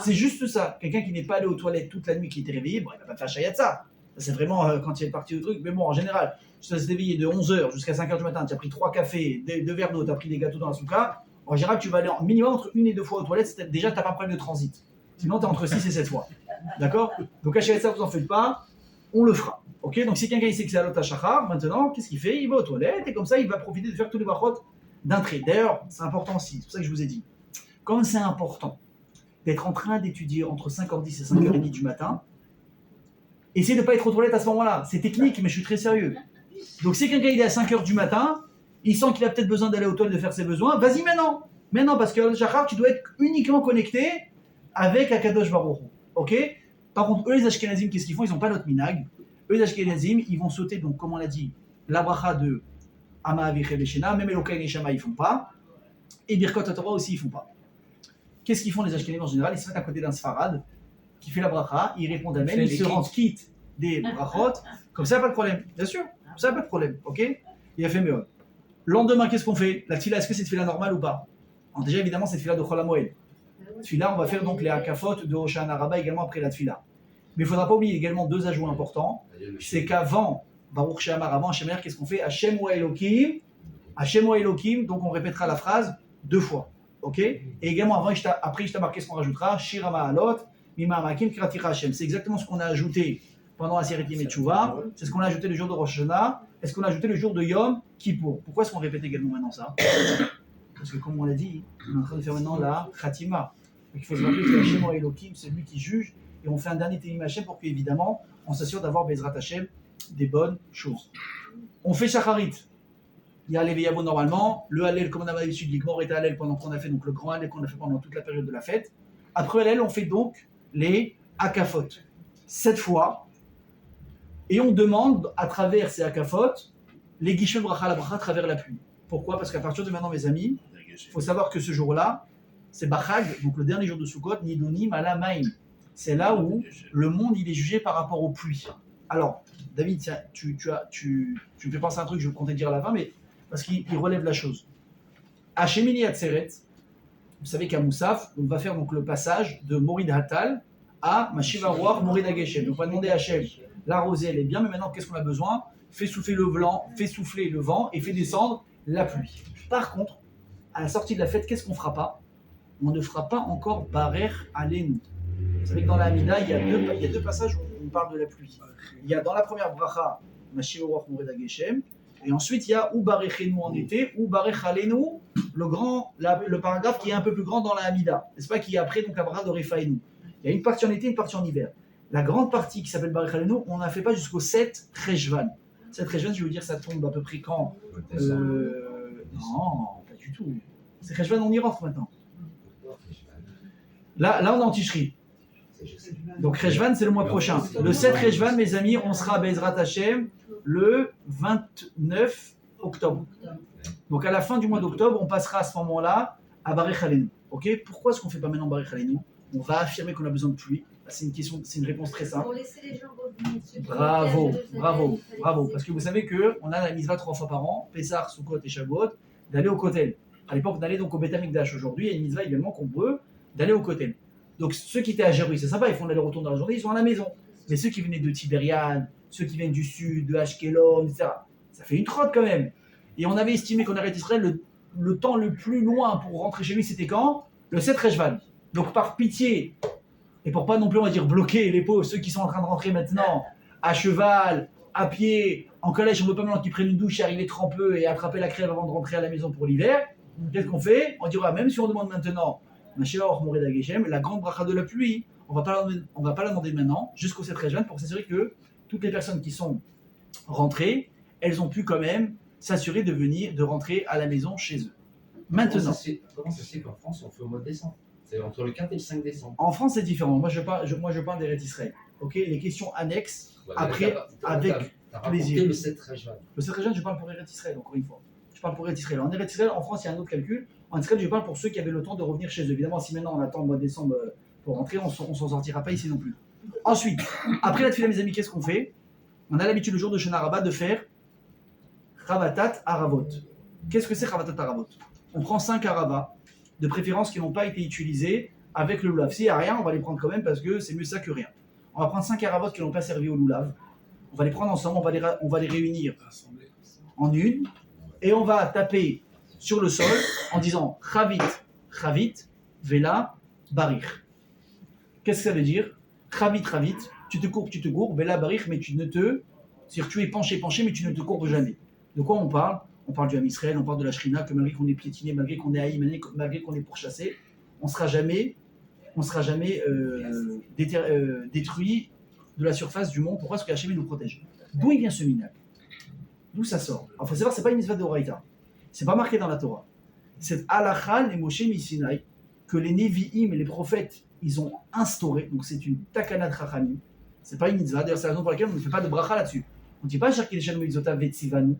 C'est juste ça. Quelqu'un qui n'est pas allé aux toilettes toute la nuit, qui était réveillé, bon, il ne va pas faire Shariatza. C'est vraiment quand il est parti au truc. Mais bon, en général, tu t'es réveillé de 11h jusqu'à 5h du matin, tu as pris 3 cafés, 2 verres d'eau, tu as pris des gâteaux dans la souka. En général, tu vas aller minimum entre 1 et 2 fois aux toilettes. Déjà, tu n'as pas un problème de transit. Sinon, tu es entre 6 et 7 fois. D'accord? Donc, à ça, vous n'en faites pas. On le fera. Ok? Donc, si quelqu'un sait que c'est Halot HaShachar, maintenant, qu'est-ce qu'il fait? Il va aux toilettes et comme ça, il va profiter de faire tous les brachot d'un trait. D'ailleurs, c'est important aussi. C'est pour ça que je vous ai dit. Comme c'est important d'être en train d'étudier entre 5h10 et 5h30 du matin, essayez de ne pas être aux toilettes à ce moment-là. C'est technique, mais je suis très sérieux. Donc, si quelqu'un il est à 5h du matin, il sent qu'il a peut-être besoin d'aller aux toilettes de faire ses besoins, vas-y maintenant. Maintenant, parce que le Shachar, tu dois être uniquement connecté avec Akadosh Baruch Hu. Ok? Par contre, eux, les Ashkenazim, qu'est-ce qu'ils font? Ils n'ont pas notre minag. Eux, les Ashkenazim, ils vont sauter, donc, comme on l'a dit, la bracha de Ama Avichev Leshena, même Elokai Neshama, ils ne font pas. Et Birkot HaTorah aussi, ils ne font pas. Qu'est-ce qu'ils font les Ashkenazim en général? Ils se mettent à côté d'un Sfarad qui fait la bracha, ils répondent Amen, ils se rendent quitte des brachot. Comme ça, pas de problème. Bien sûr, comme ça, pas de problème. Ok? Il a fait mieux. Lendemain, qu'est-ce qu'on fait? La tfila, est-ce que c'est tfila normale ou pas? Alors déjà, évidemment, c'est tfila de Chol HaMoed. Tfila, on va faire donc les hakafot de Hoshana Rabbah également après la tfila. Mais il ne faudra pas oublier également 2 ajouts importants. C'est qu'avant, Baruch She'amar, avant Hashem, qu'est-ce qu'on fait? Hashem wa Elokim. Hashem wa Elokim, donc on répétera la phrase 2 fois. Ok? Et également, après Ishtamar, qu'est-ce qu'on rajoutera? Shira Ma'alot, Mima Amakim, Kiratira Hashem. C'est exactement ce qu'on a ajouté pendant la série Yom Teshuvah. C'est ce qu'on a ajouté le jour de Rosh Hashanah. Est-ce qu'on a ajouté le jour de Yom Kippour? Pourquoi est-ce qu'on répète également maintenant ça? Parce que comme on l'a dit, on est en train de faire maintenant la Khatima. Donc il faut se rappeler que Hashem Elohim, c'est lui qui juge. Et on fait un dernier Télim Hashem pour qu'évidemment, on s'assure d'avoir Bezrat Hashem des bonnes choses. On fait Shacharit. Il y a l'Eveyavo normalement, le Hallel comme on a l'habitude, l'Igmor est Hallel pendant qu'on a fait donc le grand Hallel qu'on a fait pendant toute la période de la fête. Après Hallel, on fait donc les Akafot. 7 fois. Et on demande à travers ces Akafot les Guichem Bracha la Bracha à travers la pluie. Pourquoi? Parce qu'à partir de maintenant, mes amis, il faut savoir que ce jour-là, c'est Bachag, donc le dernier jour de Sukkot, Nidonim ala Maim. C'est là où le monde il est jugé par rapport aux pluies. Alors, David, tiens, tu me fais penser à un truc, je comptais dire à la fin, mais parce qu'il relève la chose. À Shemini Atzeret, vous savez qu'à Moussaf, on va faire donc le passage de Morid Hatal à Mashiva Roar Morid Hageshem. Donc on va demander à Hachem, la rosée elle est bien, mais maintenant qu'est-ce qu'on a besoin? Fais souffler le vent et fais descendre la pluie. Par contre, à la sortie de la fête, qu'est-ce qu'on ne fera pas? On ne fera pas encore Barer Alenu. Vous savez que dans la Hamida, il y a deux passages où on parle de la pluie. Il y a dans la première bracha, Mashiach Ruach Mored Hageshem, et ensuite il y a ou Barechenu en été, ou Barech Alenu, le paragraphe qui est un peu plus grand dans la Hamida. N'est-ce pas, qui est après donc la bracha de Refaenu. Il y a une partie en été, une partie en hiver. La grande partie qui s'appelle Barech Alenu, on n'a fait pas jusqu'au 7 Cheshvan. 7 Cheshvan, je vais vous dire, ça tombe à peu près quand non, pas du tout. C'est Cheshvan, on y rentre maintenant. Là on est en Tishri. Donc Cheshvan, c'est le mois prochain. Le 7 Cheshvan, mes amis, on sera à Bezrat Hashem le 29 octobre. Donc à la fin du mois d'octobre, on passera à ce moment-là à Barech Alenu. Ok? Pourquoi est-ce qu'on ne fait pas maintenant Barech Alenu? On va affirmer qu'on a besoin de pluie. C'est une réponse très simple. Pour laisser les gens revenir. Bravo. Parce que vous savez qu'on a la mitzvah 3 fois par an, Pessah, Sukkot et Shavuot, d'aller au Kotel. À l'époque, d'aller donc au Beth Amikdash. Aujourd'hui, il y a une mitzvah également qu'on veut d'aller au Kotel. Donc ceux qui étaient à Jérusalem, c'est sympa, ils font l'aller-retour dans la journée, ils sont à la maison. Mais ceux qui venaient de Tibériade, ceux qui viennent du sud, de Ashkelon, etc., ça fait une trotte quand même. Et on avait estimé qu'on arrête Israël, le temps le plus loin pour rentrer chez lui, c'était quand? Le 7 Rejvan. Donc par pitié, et pour pas non plus, on va dire, bloquer les pauvres, ceux qui sont en train de rentrer maintenant, à cheval, à pied, en calèche, on ne veut pas maintenant qu'ils prennent une douche, arriver trempeux et attraper la crève avant de rentrer à la maison pour l'hiver. Qu'est-ce qu'on fait? On dira, même si on demande maintenant, la grande bracha de la pluie, on va pas la demander maintenant, jusqu'au 7 Rejvan, pour s'assurer que toutes les personnes qui sont rentrées, elles ont pu quand même s'assurer de rentrer à la maison chez eux. Maintenant. Comment ça se fait qu'en France, on fait au mois de décembre? C'est entre le 4 et le 5 décembre. En France, c'est différent. Moi, je parle d'Eretz Israël. Ok, les questions annexes, après, avec plaisir. Le 7 Rejvan. Le 7 Rejvan, je parle pour Eretz Israël, encore une fois. Je parle pour Eretz Israël. En Eretz Israël, en France, il y a un autre calcul. En Israël, je parle pour ceux qui avaient le temps de revenir chez eux. Évidemment, si maintenant on attend le mois de décembre pour rentrer, on s'en sortira pas ici non plus. Ensuite, après la tefila, mes amis, qu'est-ce qu'on fait? On a l'habitude le jour de Shana Rabbah de faire Chavatat Haravot. Qu'est-ce que c'est Chavatat Haravot? On prend 5 haravas, de préférence qui n'ont pas été utilisés avec le loulav. S'il n'y a rien, on va les prendre quand même parce que c'est mieux ça que rien. On va prendre 5 haravot qui n'ont pas servi au loulav. On va les prendre ensemble, on va les réunir en une et on va taper sur le sol en disant Chavit, Chavit, Vela, Barich. Qu'est-ce que ça veut dire? Chavit, Chavit, tu te courbes, Vela, Barich, mais c'est-à-dire tu es penché, mais tu ne te courbes jamais. De quoi on parle? On parle du Ham Israël, on parle de la Shrina, que malgré qu'on est piétiné, malgré qu'on est haï, malgré qu'on est pourchassé, on ne sera jamais détruit de la surface du monde. Pourquoi? Parce que Hachem nous protège. D'où il vient ce minag? D'où ça sort? Il faut savoir, ce n'est pas une mitzvah de Horaïta. Ce n'est pas marqué dans la Torah. C'est Halakha et Moshe Misinaï que les Nevi'im et les prophètes, ils ont instauré. Donc c'est une Takanat Chachamim. Ce n'est pas une mitzvah. D'ailleurs, c'est la raison pour laquelle on ne fait pas de bracha là-dessus. On ne dit pas Shakil Shem Mitzvota Vetzivanu.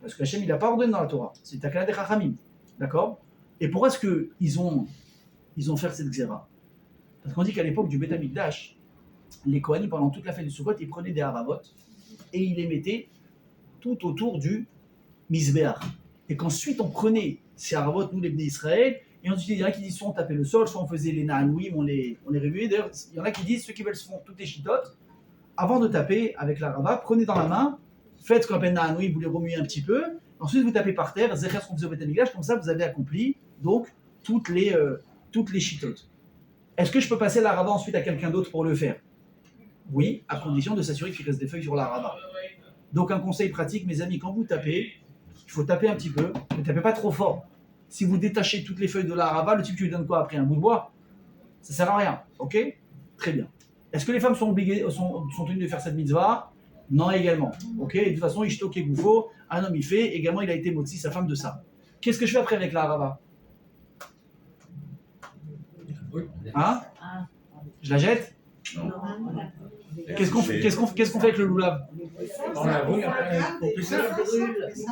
Parce que Hachem, il n'a pas ordonné dans la Torah. C'est Takanat de Chachamim. D'accord? Et pourquoi est-ce qu'ils ont fait cette xéra? Parce qu'on dit qu'à l'époque du Beth Amikdash, les Kohanim, pendant toute la fête du Sukkot, ils prenaient des haravot et ils les mettaient tout autour du Mizbeach. Et qu'ensuite, on prenait ces haravot, nous les Bnei Israël, et ensuite, il y en a qui disent soit on tapait le sol, soit on faisait les Nahanouim, on les réveillait. D'ailleurs, il y en a qui disent, ceux qui veulent se faire toutes les chitotes, avant de taper avec la rava, prenez dans la main, faites ce qu'on appelle Nahanouim, vous les remuez un petit peu, ensuite vous tapez par terre, Zecher ce qu'on faisait au Beth Amikdash, comme ça vous avez accompli donc toutes les chitotes. Est-ce que je peux passer la rava ensuite à quelqu'un d'autre pour le faire? Oui, à condition de s'assurer qu'il reste des feuilles sur la rava. Donc un conseil pratique, mes amis, quand vous tapez, il faut taper un petit peu, ne tapez pas trop fort. Si vous détachez toutes les feuilles de la rava, le type tu lui donnes quoi après? Un bout de bois? Ça sert à rien, ok? Très bien. Est-ce que les femmes sont tenues de faire cette mitzvah? Non également, ok? Et de toute façon, Ishtok et Goufo, un homme il fait, également il a été motzi sa femme de ça. Qu'est-ce que je fais après avec la rava? Hein? Ah, Je la jette? non, voilà. Qu'est-ce qu'on fait avec le loulav? On la brûle après pour plus ça.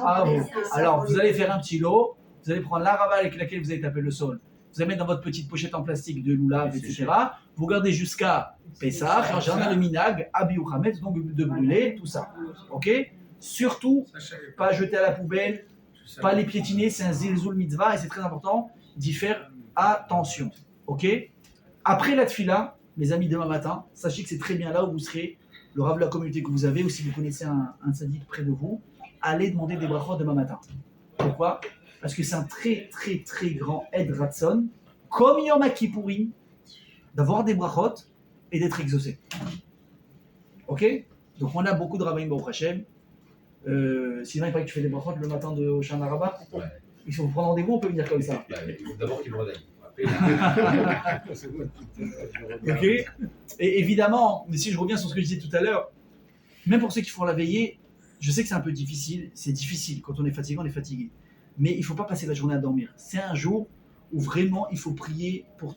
Ah bon. Alors, vous allez faire un petit lot, vous allez prendre la rava avec laquelle vous allez taper le sol, vous allez mettre dans votre petite pochette en plastique de loulav, etc. Vous gardez jusqu'à Pessah, et en général le minag, Abi ou Hametz, donc de brûler, tout ça. Ok? Surtout, pas jeter à la poubelle, pas les piétiner, c'est un zilzoul mitzvah et c'est très important d'y faire attention. Ok? Après la tfila, mes amis, demain matin, sachez que c'est très bien là où vous serez, le rav de la communauté que vous avez, ou si vous connaissez un tzaddik près de vous, allez demander des brachot demain matin. Pourquoi? Parce que c'est un très très très grand Ed Ratson, comme Yom Kippourim, d'avoir des brachot et d'être exaucé. Ok? Donc on a beaucoup de rabbins Baruch Hashem. Sinon il paraît que tu fais des brachot le matin de Hoshana Rabbah. Ouais. Il faut prendre rendez-vous, on peut venir comme ça. Bah, il faut d'abord qu'il me redaille. Ok. Et évidemment, mais si je reviens sur ce que je disais tout à l'heure, même pour ceux qui font la veillée, je sais que c'est un peu difficile. C'est difficile. Quand on est fatigué, on est fatigué. Mais il ne faut pas passer la journée à dormir. C'est un jour où vraiment il faut prier pour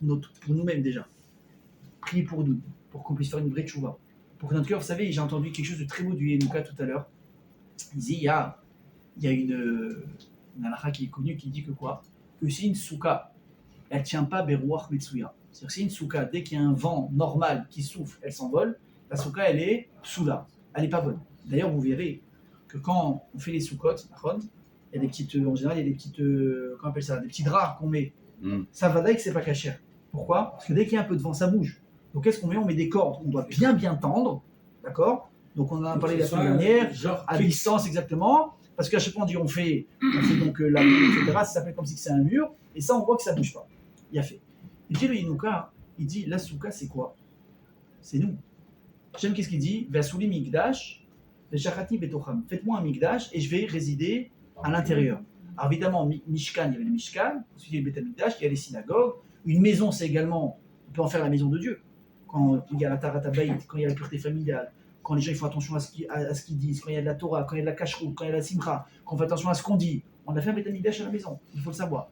nous-mêmes déjà. Prier pour nous, pour qu'on puisse faire une vraie tchouva. Pour que notre cœur, vous savez, j'ai entendu quelque chose de très beau du Yenouka tout à l'heure. Il dit, il y a une halakha qui est connue qui dit que quoi? Que si une souka, elle ne tient pas Berouach Metsuya. C'est-à-dire que si une souka, dès qu'il y a un vent normal qui souffle, elle s'envole, la souka, elle est psoula. Elle n'est pas bonne. D'ailleurs, vous verrez que quand on fait les soukot, il y a des petites, en général, il y a des petites, comment on appelle ça, des petits draps qu'on met. Ça va d'ailleurs que c'est pas cachère. Pourquoi? Parce que dès qu'il y a un peu de vent, ça bouge. Donc qu'est-ce qu'on met? On met des cordes. On doit bien tendre, d'accord? Donc on en a parlé la semaine dernière, à distance exactement, parce qu'à chaque fois on dit on fait donc la mur, etc. Ça s'appelle comme si c'est un mur, et ça on voit que ça bouge pas. Il a fait. Il dit le Yenouka, il dit la souka c'est quoi? C'est nous. J'aime qu'est-ce qu'il dit? Vasuli migdash, veshachati betocham. Faites-moi un migdash et je vais résider à l'intérieur. Alors évidemment, Mishkan, il y avait le Mishkan, ensuite il y a le Beth Amikdash, il y a les synagogues. Une maison, c'est également, on peut en faire la maison de Dieu. Quand il y a la Tarat Habayit, quand il y a la pureté familiale, quand les gens ils font attention à ce qu'ils disent, quand il y a de la Torah, quand il y a de la Kashrut, quand il y a de la Simcha, quand on fait attention à ce qu'on dit. On a fait un Beth Amikdash à la maison, il faut le savoir.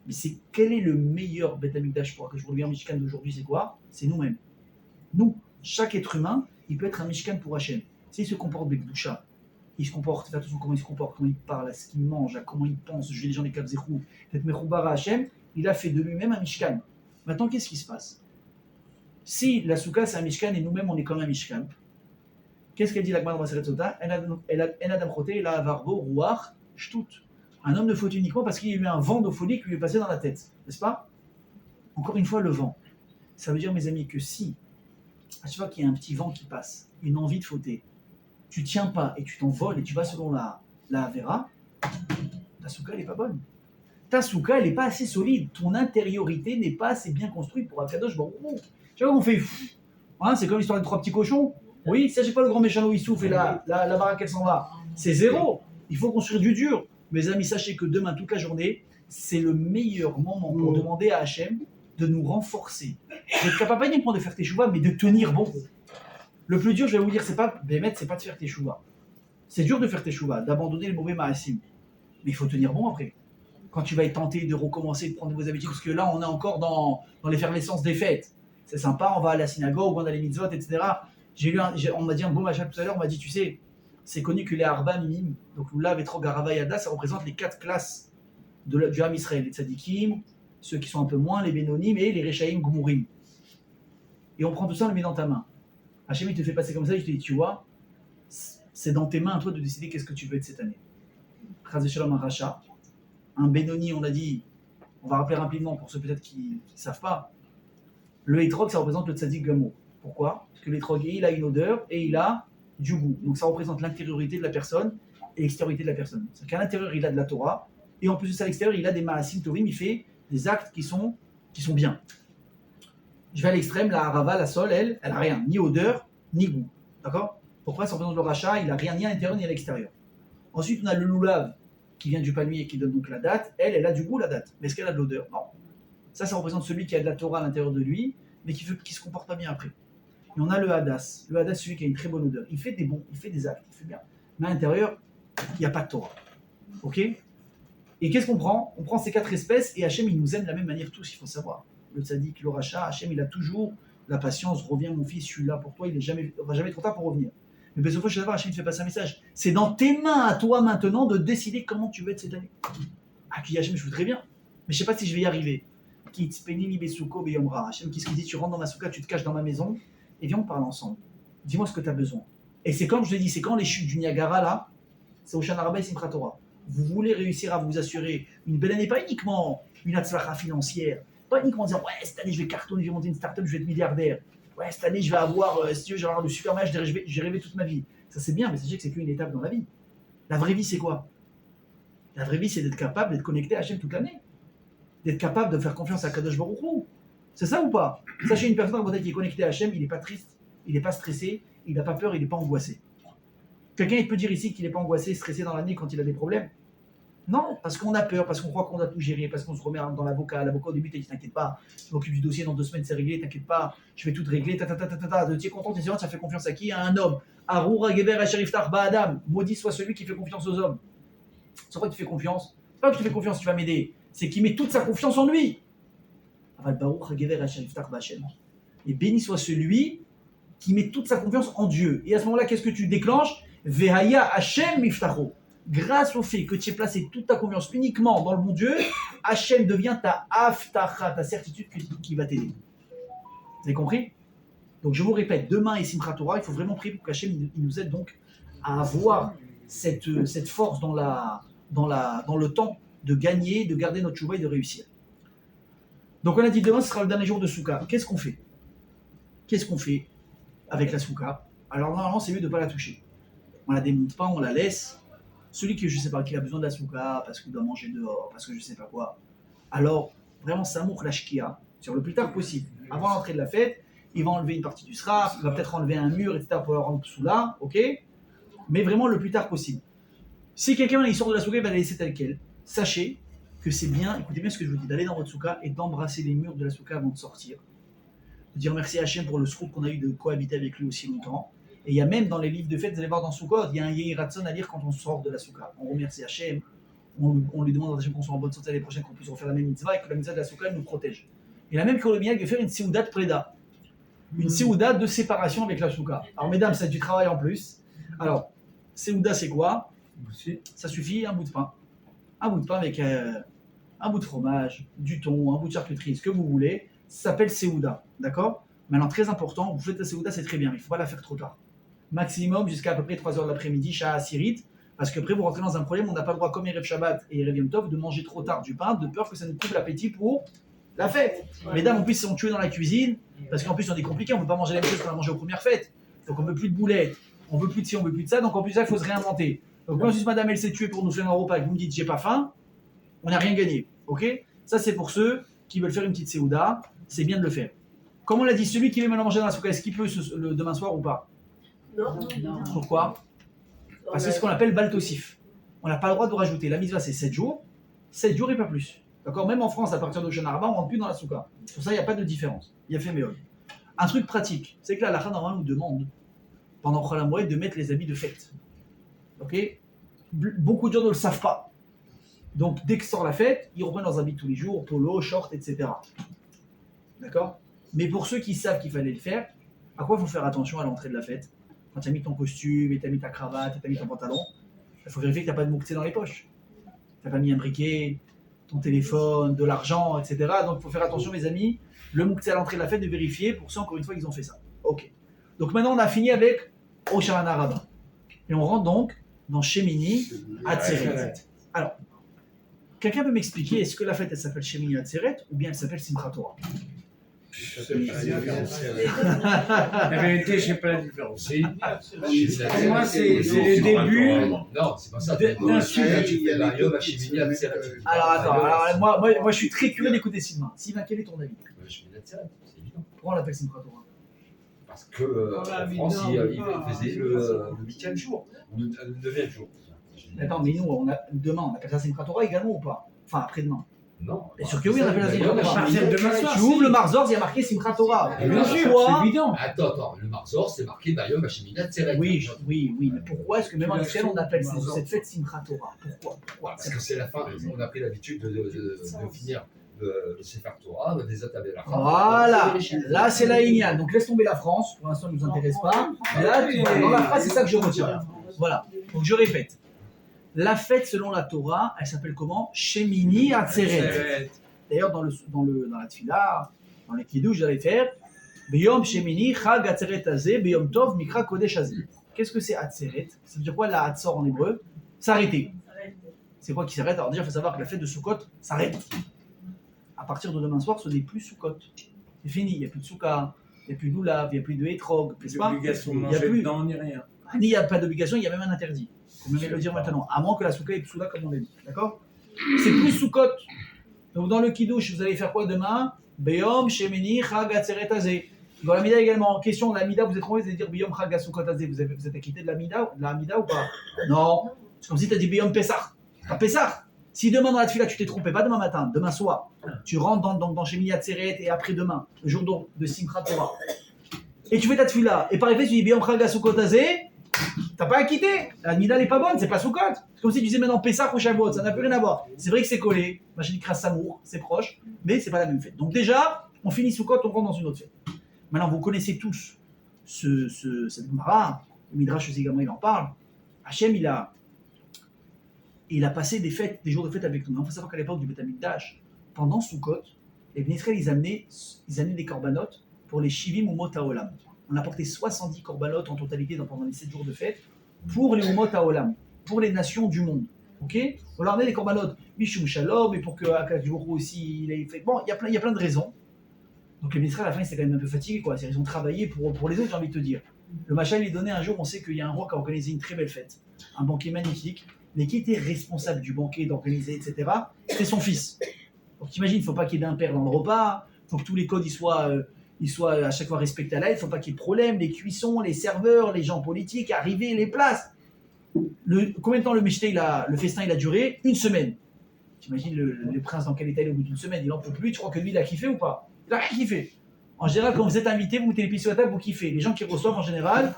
Mais c'est quel est le meilleur Beth Amikdash pour que je revienne au Mishkan d'aujourd'hui, c'est quoi? C'est nous-mêmes. Nous, chaque être humain, il peut être un Mishkan pour Hachem. S'il se comporte avec Doucha, il se comporte, fais attention comment il se comporte, comment il parle, à ce qu'il mange, à comment il pense, je les gens des Kavzechou, peut-être Mechoubar à Hachem, il a fait de lui-même un Mishkan. Maintenant, qu'est-ce qui se passe? Si la Souka c'est un Mishkan et nous-mêmes on est comme un Mishkan, qu'est-ce qu'elle dit la Gemara dans Maseret Sota? En Adam Choté, la Varbo, Ruach, Shtut. Un homme ne faut uniquement parce qu'il y a eu un vent d'ophonie qui lui est passé dans la tête, n'est-ce pas? Encore une fois, le vent. Ça veut dire, mes amis, que si, à chaque fois qu'il y a un petit vent qui passe, une envie de fauter, tu tiens pas et tu t'envoles et tu vas selon la Avera, ta souka elle n'est pas bonne. Ta souka elle n'est pas assez solide. Ton intériorité n'est pas assez bien construite pour Akadosh Baruch Hu. Tu vois, on fait hein, c'est comme l'histoire des trois petits cochons. Oui, ça j'ai pas le grand méchant il souffle et la baraque elle s'en va. C'est zéro. Il faut construire du dur. Mes amis, sachez que demain, toute la journée, c'est le meilleur moment pour demander à Hachem de nous renforcer. D'être capable pas uniquement de faire tes chouvas, mais de tenir bon. Le plus dur, je vais vous dire, c'est pas Bémet, c'est pas de faire tes chouvas. C'est dur de faire tes chouvas, d'abandonner les mauvais ma'asim. Mais il faut tenir bon après. Quand tu vas être tenté de recommencer, de prendre de vos habitudes, parce que là, on est encore dans l'effervescence des fêtes. C'est sympa, on va à la synagogue, on va à les mitzvot, etc. On m'a dit un beau machin tout à l'heure, on m'a dit, tu sais, c'est connu que les Arba Minim, donc Lulav, Etrog, Arava et Yada, ça représente les 4 classes du Ham Israël. Les Tzadikim, ceux qui sont un peu moins, les Bénonim et les Rechaïm Gumurim. Et on prend tout ça, on le met dans ta main. Hachem, il te fait passer comme ça, et je te dis, tu vois, c'est dans tes mains, toi, de décider qu'est-ce que tu veux être cette année. Chaz Shalom, un rachat. Un Benoni, on a dit, on va rappeler rapidement pour ceux peut-être qui ne savent pas, le Etrog, ça représente le Tzadik Gamour. Pourquoi? Parce que l'Etrog, il a une odeur et il a du goût. Donc ça représente l'intériorité de la personne et l'extériorité de la personne. C'est-à-dire qu'à l'intérieur, il a de la Torah, et en plus de ça, à l'extérieur, il a des Ma'asim Tovim, il fait des actes qui sont bien. Je vais à l'extrême, la Harava, la Sol, elle a rien, ni odeur, ni goût. D'accord? Pourquoi? Ça représente le rachat, il n'a rien ni à l'intérieur ni à l'extérieur. Ensuite, on a le loulav qui vient du palmier et qui donne donc la date. Elle a du goût, la date. Mais est-ce qu'elle a de l'odeur? Non. Ça représente celui qui a de la Torah à l'intérieur de lui, mais qui ne se comporte pas bien après. Et on a le hadas. Le hadas, celui qui a une très bonne odeur. Il fait des bons, il fait des actes, il fait bien. Mais à l'intérieur, il n'y a pas de Torah. Ok? Et qu'est-ce qu'on prend? On prend ces 4 espèces et Hachem, il nous aime de la même manière tous, il faut savoir. Le tzaddik, le rachat, Hachem, il a toujours la patience. Reviens, mon fils, je suis là pour toi, il ne va jamais trop tard pour revenir. Mais bien fois, je sais pas, Hachem ne fait pas un message. C'est dans tes mains à toi maintenant de décider comment tu veux être cette année. Ah, qui Hachem, je voudrais bien, mais je ne sais pas si je vais y arriver. Hachem, qu'est-ce qu'il dit? Tu rentres dans ma souka, tu te caches dans ma maison, et viens, on parle ensemble. Dis-moi ce que tu as besoin. Et c'est comme je te dis, c'est quand les chutes du Niagara, là, c'est au Shana Rabba et Simchat Torah. Vous voulez réussir à vous assurer une belle année, pas uniquement une atzlacha financière, pas uniquement dire, ouais, cette année, je vais cartonner, je vais monter une start-up, je vais être milliardaire. Ouais, cette année, je vais avoir, si tu veux, je vais avoir le super match, j'ai rêvé toute ma vie. Ça, c'est bien, mais sachez que c'est qu'une étape dans la vie. La vraie vie, c'est quoi? La vraie vie, c'est d'être capable d'être connecté à Hachem toute l'année. D'être capable de faire confiance à Kadosh Baruch Hu. C'est ça ou pas? Sachez, une personne qui est connectée à Hachem, il n'est pas triste, il n'est pas stressé, il n'a pas peur, il n'est pas angoissé. Quelqu'un, il peut dire ici qu'il n'est pas angoissé, stressé dans l'année quand il a des problèmes? Non, parce qu'on a peur, parce qu'on croit qu'on a tout géré, parce qu'on se remet dans l'avocat. L'avocat, au début, il dit, t'inquiète pas, je m'occupe du dossier, dans 2 semaines, c'est réglé, t'inquiète pas, je vais tout régler, tu es content, tu es sûr, ça fait confiance à qui? À un homme. Aroura Geber Asheriftar Ba'adam, maudit soit celui qui fait confiance aux hommes. C'est pourquoi tu fais confiance? C'est pas que tu fais confiance, tu vas m'aider, c'est qu'il met toute sa confiance en lui. Et béni soit celui qui met toute sa confiance en Dieu. Et à ce moment-là, qu'est-ce que tu déclenches? Vehaya Hashem Miftacho. Grâce au fait que tu aies placé toute ta confiance uniquement dans le bon Dieu, Hachem devient ta aftacha, ta certitude qui va t'aider. Vous avez compris? Donc je vous répète, demain et Simchat Torah, il faut vraiment prier pour qu'Hachem il nous aide donc à avoir cette force dans le temps de gagner, de garder notre chouva et de réussir. Donc on a dit demain ce sera le dernier jour de Souka. Qu'est-ce qu'on fait? Qu'est-ce qu'on fait avec la Souka? Alors normalement c'est mieux de ne pas la toucher. On la démonte pas, on la laisse. Celui qui, je sais pas, qui a besoin de la souka parce qu'il doit manger dehors, parce que je sais pas quoi, alors vraiment Samour Lashkia, sur le plus tard possible. Avant l'entrée de la fête, il va enlever une partie du sraf, il va peut-être enlever un mur, etc. pour le rendre sous là, ok? Mais vraiment le plus tard possible. Si quelqu'un il sort de la souka, il va la laisser telle quelle. Sachez que c'est bien, écoutez bien ce que je vous dis, d'aller dans votre souka et d'embrasser les murs de la souka avant de sortir. De dire merci à Hachem pour le srout qu'on a eu de cohabiter avec lui aussi longtemps. Et il y a même dans les livres de fête, vous allez voir dans Soukot, il y a un Yehi Ratson à lire quand on sort de la Souka. On remercie Hachem, on lui demande à Hachem qu'on soit en bonne santé l'année prochaine, qu'on puisse refaire la même mitzvah et que la mitzvah de la Souka nous protège. Et la même Kolomiak veut faire une Seouda de Preda, une Seouda de séparation avec la Souka. Alors mesdames, c'est du travail en plus. Alors, Seouda c'est quoi? Ça suffit, un bout de pain. Un bout de pain avec un bout de fromage, du thon, un bout de charcuterie, ce que vous voulez. Ça s'appelle Seouda, d'accord? Maintenant, très important, vous faites la Seouda, c'est très bien, mais il ne faut pas la faire trop tard. Maximum jusqu'à à peu près 3h de l'après-midi, Shah Asirit, parce qu'après vous rentrez dans un problème, on n'a pas le droit, comme Erev Shabbat et Erev Yom Tov, de manger trop tard du pain, de peur que ça nous coupe l'appétit pour la fête. Mesdames, en plus, ils sont tués dans la cuisine, parce qu'en plus, on est compliqué, on ne peut pas manger la même chose qu'on a mangé aux premières fêtes. Donc, on ne veut plus de boulettes, on ne veut plus de ci, on ne veut plus de ça, donc en plus, ça, il faut se réinventer. Donc, quand juste madame, elle s'est tuée pour nous faire un repas et que vous me dites, j'ai pas faim, on n'a rien gagné. Ok? Ça, c'est pour ceux qui veulent faire une petite Seouda, c'est bien de le faire. Comme on l'a dit, celui qui veut maintenant manger dans la souka, est-ce qu'il peut le demain soir ou pas? Non. Pourquoi? Parce que c'est ce qu'on appelle baltosif. On n'a pas le droit de rajouter. La mitzvah, c'est 7 jours et pas plus. D'accord? Même en France, à partir de Shana Rabba, on ne rentre plus dans la souka. Pour ça, il n'y a pas de différence. Il y a fait méol. Un truc pratique, c'est que la halakha normalement nous demande, pendant Chol HaMoed, de mettre les habits de fête. Ok? Beaucoup de gens ne le savent pas. Donc, dès que sort la fête, ils reprennent leurs habits tous les jours, polo, short, etc. D'accord? Mais pour ceux qui savent qu'il fallait le faire, à quoi il faut faire attention à l'entrée de la fête? Quand tu as mis ton costume, et tu as mis ta cravate, et tu as mis ton pantalon, il faut vérifier que tu n'as pas de mouktsé dans les poches. Tu n'as pas mis un briquet, ton téléphone, de l'argent, etc. Donc il faut faire attention, mes amis. Le mouktsé à l'entrée de la fête, de vérifier pour ceux, encore une fois, qu'ils ont fait ça. Ok. Donc maintenant, on a fini avec Oshana Rabba. Et on rentre donc dans Shemini Atzeret. Alors, quelqu'un peut m'expliquer, est-ce que la fête, elle s'appelle Shemini Atzeret ou bien elle s'appelle Simchat Torah? La vérité, je ne sais pas la différence. Pour moi, c'est le début. Non, c'est pas ça. d'un sujet. Alors attends, moi je suis très curieux d'écouter Sylvain. Sylvain, quel est ton avis? C'est évident. Pourquoi on l'appelle Simchat Torah? Parce que en France, il faisait le 8e jour, le 9e jour. Attends, mais nous, demain, on appelle ça Simchat Torah également ou pas? Enfin, après-demain. Non. Bien sûr que oui, on appelle ça Simchat À Torah. partir de demain soir. Tu ouvres le Marzor, il y a marqué Simchat Torah. Bien sûr, Pourquoi c'est évident. Attends, le Marzor, c'est marqué Bayom Hashemina Tseret. Oui, mais pourquoi est-ce que même en Israël, on appelle cette fête Simchat Torah? Pourquoi? Parce que c'est la fin. On a pris l'habitude de finir le Sefer Torah, des Atabelacha. Voilà, là c'est la Inyan. Donc laisse tomber la France, pour l'instant, ça ne nous intéresse pas. Là, dans la phrase, c'est ça que je retiens. Voilà, donc je répète. La fête selon la Torah, elle s'appelle comment? Shemini Atzeret. D'ailleurs, dans la Tfila, dans les Kiddush, j'allais faire Beyom Shemini Chag Atzeret Azeh Beyom Tov Mikra Kodesh Azeh. Qu'est-ce que c'est Atzeret? Ça veut dire quoi la Atzor en hébreu? S'arrêter. C'est quoi qui s'arrête? Alors déjà, il faut savoir que la fête de Sukkot s'arrête. À partir de demain soir, ce n'est plus Sukkot. C'est fini, il n'y a plus de Souka, il n'y a plus de Loulav, il n'y a plus de Hétrog, n'est-ce pas? Obligation de Il n'y a manger plus. dedans ni rien. Ni il n'y a pas d'obligation, il y a même un interdit. Il faut même le dire maintenant. À moins que la Souka est Psoula, comme on l'a dit. D'accord? C'est plus Sukkot. Donc dans le Kiddush, vous allez faire quoi demain? Beyom, Shemini, Chag, Atzeret, Azeh. Dans la Mida également, question de la Mida, vous êtes trompé, vous allez dire Beyom, Chag, Sukkot, Azeh. Vous êtes acquitté de la Mida ou pas? Non. C'est comme si tu as dit Beyom, Pessah. Pas Pessah. Si demain dans la Tfila, tu t'es trompé, pas demain matin, demain soir, tu rentres dans Shemini Atzeret et après demain, le jour de Simchat Torah, et tu fais ta Tfila, et par effet, tu dis Beyom, Chag, Sukkot, Azeh, t'as pas acquitté. La Mida n'est pas bonne, c'est pas Sukkot. C'est comme si tu disais maintenant Pessah ou Shavuot, ça n'a plus rien à voir. C'est vrai que c'est collé, Machin Samour, c'est proche, mais c'est pas la même fête. Donc déjà, on finit Sukkot, on rentre dans une autre fête. Maintenant, vous connaissez tous cette Gemara, le Midrash aussi également, il en parle. Hachem, il a passé des jours de fête avec nous. Il faut savoir qu'à l'époque du Beth Amikdash, pendant Sukkot, les Bnei Israël, ils amenaient des corbanotes pour les Shivim Umot Haolam. On a porté 70 corbanotes en totalité pendant les 7 jours de fête pour les Umot Haolam, pour les nations du monde. Ok? On leur amenait des corbanotes, Mishum Shalom, et pour que Akadosh Baruch Hu aussi, il ait fait. Bon, il y a plein de raisons. Donc les Bnei Israël, à la fin, ils étaient quand même un peu fatigués, quoi. Ils ont travaillé pour les autres, j'ai envie de te dire. Le Machal, il donnait un jour, on sait qu'il y a un roi qui a organisé une très belle fête, un banquet magnifique. Mais qui était responsable du banquet, d'organiser, etc., c'était son fils. Donc t'imagines, il ne faut pas qu'il y ait d'impair dans le repas, il faut que tous les codes ils soient à chaque fois respectés à l'aide, il ne faut pas qu'il y ait de problème, les cuissons, les serveurs, les gens politiques, arriver, les places. Combien de temps le festin il a duré? Une semaine. T'imagines le prince dans quel état il est au bout d'une semaine, il n'en peut plus, tu crois que lui il a kiffé ou pas? Il n'a rien kiffé. En général, quand vous êtes invité, vous mettez les pieds sur la table, vous kiffez. Les gens qui reçoivent en général,